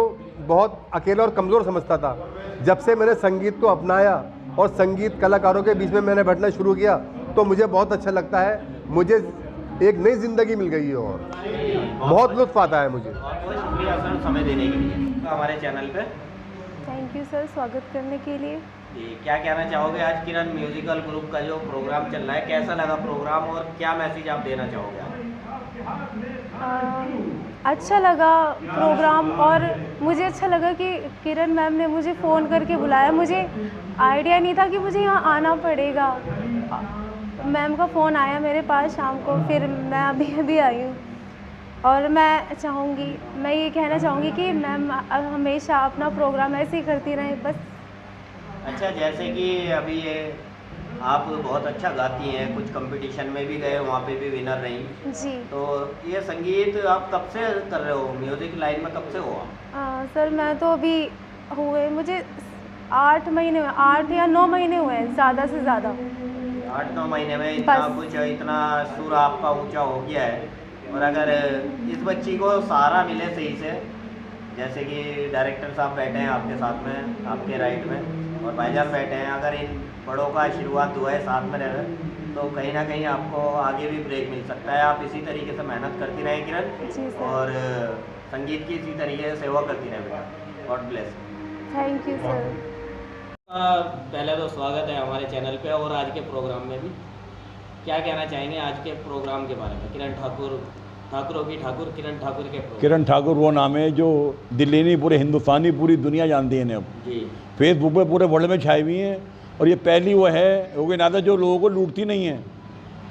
बहुत अकेला और कमज़ोर समझता था। जब से मैंने संगीत को अपनाया और संगीत कलाकारों के बीच में मैंने बैठना शुरू किया, तो मुझे बहुत अच्छा लगता है, मुझे एक नई ज़िंदगी मिल गई है और बहुत लुत्फ़ आता है मुझे। बहुत शुक्रिया सर समय देने के लिए हमारे चैनल पे। थैंक यू सर स्वागत करने के लिए। जी, क्या कहना चाहोगे आज किरण म्यूजिकल ग्रुप का जो प्रोग्राम चल रहा है, कैसा लगा प्रोग्राम और क्या मैसेज आप देना चाहोगे आप? अच्छा लगा प्रोग्राम, और मुझे अच्छा लगा कि किरण मैम ने मुझे फ़ोन करके बुलाया। मुझे आइडिया नहीं था कि मुझे यहाँ आना पड़ेगा। मैम का फ़ोन आया मेरे पास शाम को, फिर मैं अभी आई हूँ। और मैं चाहूँगी, मैं ये कहना चाहूँगी कि मैम हमेशा अपना प्रोग्राम ऐसे ही करती रहें बस। अच्छा, जैसे कि अभी ये आप बहुत अच्छा गाती हैं, कुछ कंपटीशन में भी गए, वहाँ पे भी विनर रही जी। तो ये संगीत आप कब से कर रहे हो, म्यूज़िक लाइन में कब से हो आप? सर मैं तो अभी हुए मुझे 8 महीने, 8 या 9 महीने हुए हैं ज़्यादा से ज़्यादा। 8-9 महीने में इतना कुछ, इतना सुर आपका ऊंचा हो गया है। और अगर इस बच्ची को सहारा मिले सही से, जैसे कि डायरेक्टर साहब बैठे हैं आपके साथ में, आपके राइट में, और भाईजान बैठे हैं, अगर इन बड़ों का आशीर्वाद हुआ है, साथ में रहे, तो कहीं ना कहीं आपको आगे भी ब्रेक मिल सकता है। आप इसी तरीके से मेहनत करती रहें किरण, और संगीत की इसी तरीके से सेवा करती रहें बेटा। God bless. Thank you sir. पहले तो स्वागत है हमारे चैनल पे, और आज के प्रोग्राम में भी क्या कहना चाहेंगे आज के प्रोग्राम के बारे में? किरण ठाकुरों की ठाकुर किरण ठाकुर के किरण ठाकुर वो नाम है जो दिल्ली नहीं, पूरे हिंदुस्तानी, पूरी दुनिया जानती है इन्हें अब। जी। फेसबुक पे पूरे वर्ल्ड में छाई हुई हैं, और ये पहली वो है नादा जो लोगों को लूटती नहीं है।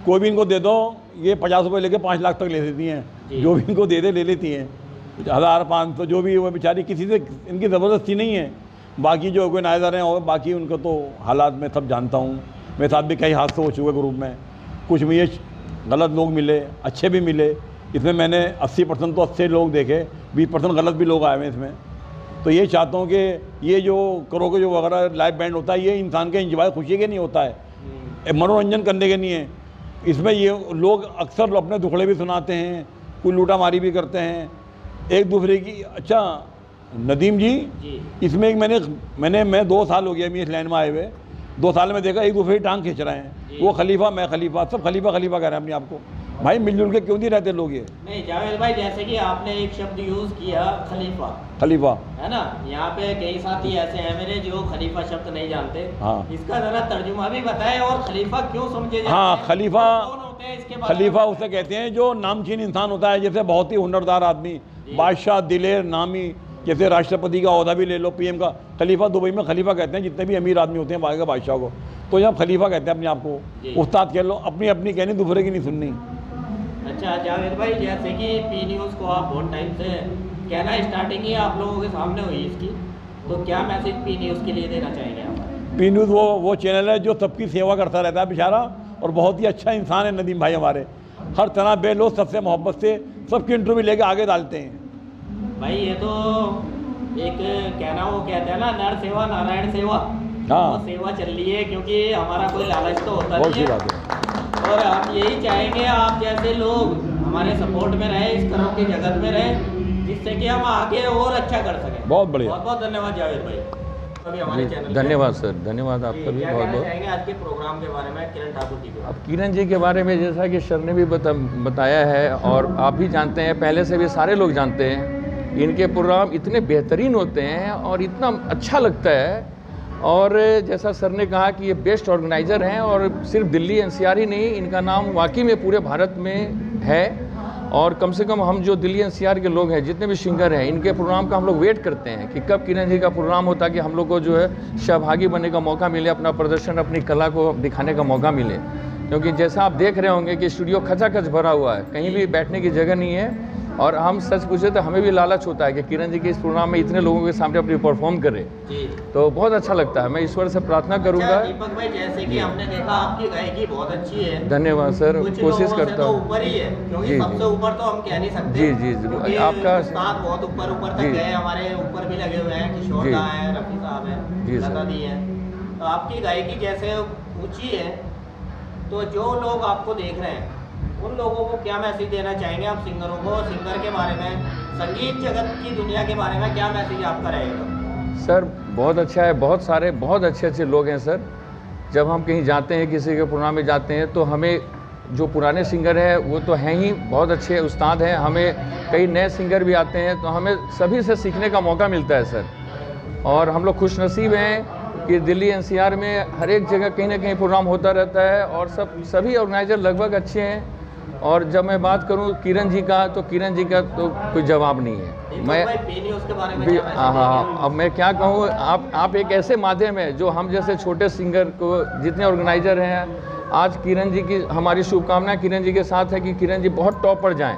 कोई भी इनको दे दो, ये 50 रुपये लेके 5 लाख तक ले देती हैं, जो भी इनको दे दे ले लेती हैं, 1000-500 जो भी, वो बेचारी किसी से इनकी ज़बरदस्ती नहीं है। बाकी जो ऑर्गेनाइज़र हैं और बाकी उनको तो हालात में सब जानता हूँ, मेरे साथ भी कई हादसे हो चुके ग्रुप में, कुछ मुझे गलत लोग मिले, अच्छे भी मिले। इसमें मैंने 80% तो अच्छे लोग देखे, 20% गलत भी लोग आए हुए इसमें। तो ये चाहता हूँ कि ये जो करोगे जो वगैरह लाइव बैंड होता है, ये इंसान के इंजॉय खुशी के नहीं होता है, मनोरंजन करने के नहीं है। इसमें ये लोग अक्सर अपने दुखड़े भी सुनाते हैं, कोई लूटा मारी भी करते हैं एक दूसरे की। अच्छा नदीम जी, इसमें मैं 2 साल हो गया इस लाइन में आए हुए, 2 साल में देखा एक दूसरे की टांग खींच रहे हैं, वो खलीफा मैं खलीफा, सब खलीफा खलीफा कह रहे हैं अपने आप को। भाई मिलजुल के क्यों नहीं रहते लोग? ये नहीं जावेद भाई, जैसे कि आपने एक शब्द यूज़ किया खलीफा, है ना, यहाँ पे कई साथी ऐसे हैं मेरे जो खलीफा शब्द नहीं जानते। हाँ। इसका ज़रा तर्जुमा भी बताएं, और खलीफा क्यों समझे जाते हैं? हाँ, खलीफा उसे कहते हैं जो नामचीन इंसान होता है, जैसे बहुत ही हुनरदार आदमी, बादशाह, दिलेर, नामी, जैसे राष्ट्रपति का ओहदा भी ले लो, PM का। खलीफा दुबई में खलीफा कहते हैं जितने भी अमीर आदमी होते हैं, बाकी का बादशाह को, तो यहाँ खलीफा कहते हैं अपने आप को। उस्ताद कह लो, अपनी अपनी कहनी, दूसरे की नहीं सुननी। अच्छा जावेद भाई, जैसे कि P न्यूज़ को आप बहुत टाइम से कहना, स्टार्टिंग ही आप लोगों के सामने हुई इसकी, तो क्या मैसेज P न्यूज़ के लिए देना चाहेंगे आप? P न्यूज़ वो चैनल है जो सबकी सेवा करता रहता है बेचारा, और बहुत ही अच्छा इंसान है नदीम भाई हमारे। हर तरह बेलोग सबसे मोहब्बत से सबकी इंटरव्यू लेके आगे डालते हैं। भाई ये तो एक कहना, वो कहते हैं ना, नर सेवा नारायण सेवा। हाँ, वो सेवा चल रही है, क्योंकि हमारा कोई लालच तो होता नहीं है, और हम यही चाहेंगे आप जैसे लोग हमारे सपोर्ट में रहे, इस तरह की जगत में रहे, जिससे कि हम आगे और अच्छा कर सकें। बहुत बढ़िया, बहुत बहुत धन्यवाद जावेद भाई। अभी हमारे चैनल धन्यवाद सर, धन्यवाद आपका भी बहुत बहुत। आज के प्रोग्राम के बारे में किरण ठाकुर जी के? अब किरण जी के बारे में जैसा कि सर ने भी बताया है, और आप भी जानते हैं, पहले से भी सारे लोग जानते हैं, इनके प्रोग्राम इतने बेहतरीन होते हैं और इतना अच्छा लगता है। और जैसा सर ने कहा कि ये बेस्ट ऑर्गेनाइज़र हैं, और सिर्फ दिल्ली NCR ही नहीं, इनका नाम वाकई में पूरे भारत में है। और कम से कम हम जो दिल्ली NCR के लोग हैं, जितने भी सिंगर हैं, इनके प्रोग्राम का हम लोग वेट करते हैं कि कब किरण जी का प्रोग्राम होता है, कि हम लोग को जो है सहभागी बनने का मौका मिले, अपना प्रदर्शन, अपनी कला को दिखाने का मौका मिले। क्योंकि जैसा आप देख रहे होंगे कि स्टूडियो खचाखच भरा हुआ है, कहीं भी बैठने की जगह नहीं है, और हम सच पूछे तो हमें भी लालच होता है कि किरण जी के इस प्रोग्राम में इतने लोगों के सामने अपनी परफॉर्म करें, तो बहुत अच्छा लगता है। मैं ईश्वर से प्रार्थना करूंगा। दीपक भाई, जैसे कि हमने देखा आपकी गायकी बहुत अच्छी है। धन्यवाद सर, कोशिश करता हूँ। ऊपर ही है, क्योंकि सबसे ऊपर तो हम कह नहीं सकते। जी जी जी, आपका उस्ताद बहुत ऊपर तक गए, हमारे ऊपर भी लगे हुए हैं, किशोर दा है, रफी साहब है, लता दी है। तो आपकी गायकी जैसे ऊंची है, तो जो लोग आपको देख रहे हैं उन लोगों को क्या मैसेज देना चाहेंगे आप सिंगरों को, सिंगर के बारे में, संगीत जगत की दुनिया के बारे में क्या मैसेज आपका रहेगा? सर बहुत अच्छा है, बहुत सारे बहुत अच्छे लोग हैं सर। जब हम कहीं जाते हैं, किसी के प्रोग्राम में जाते हैं, तो हमें जो पुराने सिंगर हैं वो तो हैं ही, बहुत अच्छे उस्ताद हैं, हमें कई नए सिंगर भी आते हैं, तो हमें सभी से सीखने का मौका मिलता है सर। और हम लोग खुशनसीब हैं कि दिल्ली एनसीआर में हर एक जगह कहीं ना कहीं प्रोग्राम होता रहता है, और सभी ऑर्गेनाइजर लगभग अच्छे हैं। और जब मैं बात करूं किरण जी का, तो किरण जी का तो कोई जवाब नहीं है। मैं हाँ, अब मैं क्या कहूँ, आप एक ऐसे माध्यम है जो हम जैसे छोटे सिंगर को, जितने ऑर्गेनाइजर हैं, आज किरण जी की हमारी शुभकामनाएं किरण जी के साथ है कि किरण जी बहुत टॉप पर जाएं,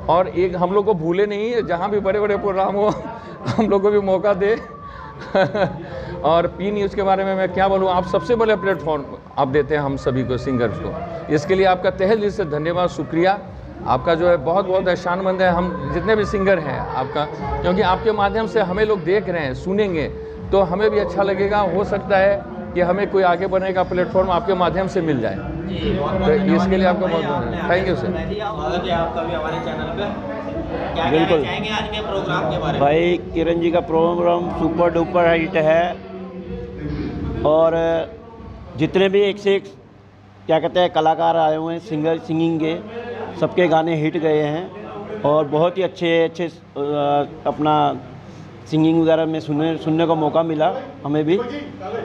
और एक हम लोग को भूले नहीं, जहाँ भी बड़े बड़े प्रोग्राम हो हम लोग को भी मौका दे। और पी न्यूज़ के बारे में मैं क्या बोलूँ, आप सबसे बड़े प्लेटफॉर्म आप देते हैं हम सभी को, सिंगर्स को। इसके लिए आपका तहे दिल से धन्यवाद, शुक्रिया आपका जो है, बहुत बहुत एहसानमंद है हम जितने भी सिंगर हैं आपका, क्योंकि आपके माध्यम से हमें लोग देख रहे हैं, सुनेंगे तो हमें भी अच्छा लगेगा। हो सकता है कि हमें कोई आगे बढ़ने का प्लेटफॉर्म आपके माध्यम से मिल जाए, तो इसके लिए आपका बहुत बहुत थैंक यू सर। बिल्कुल आज के प्रोग्राम के बारे में भाई, किरण जी का प्रोग्राम सुपर डुपर हिट है, और जितने भी एक से एक क्या कहते हैं कलाकार आए हुए हैं सिंगर सिंगिंग के, सबके गाने हिट गए हैं, और बहुत ही अच्छे अपना सिंगिंग वगैरह में सुनने का मौका मिला हमें भी।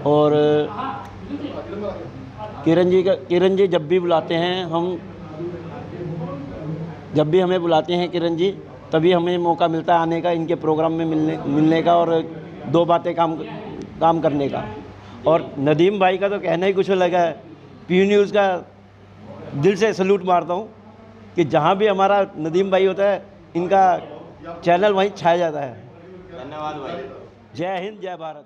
और किरण जी जब भी बुलाते हैं हम, जब भी हमें बुलाते हैं किरण जी, तभी हमें मौका मिलता है आने का, इनके प्रोग्राम में मिलने का, और दो बातें काम करने का। और नदीम भाई का तो कहना ही कुछ अलग है। पी न्यूज़ का दिल से सैल्यूट मारता हूँ कि जहाँ भी हमारा नदीम भाई होता है, इनका चैनल वहीं छाया जाता है। धन्यवाद भाई। जय हिंद, जय भारत।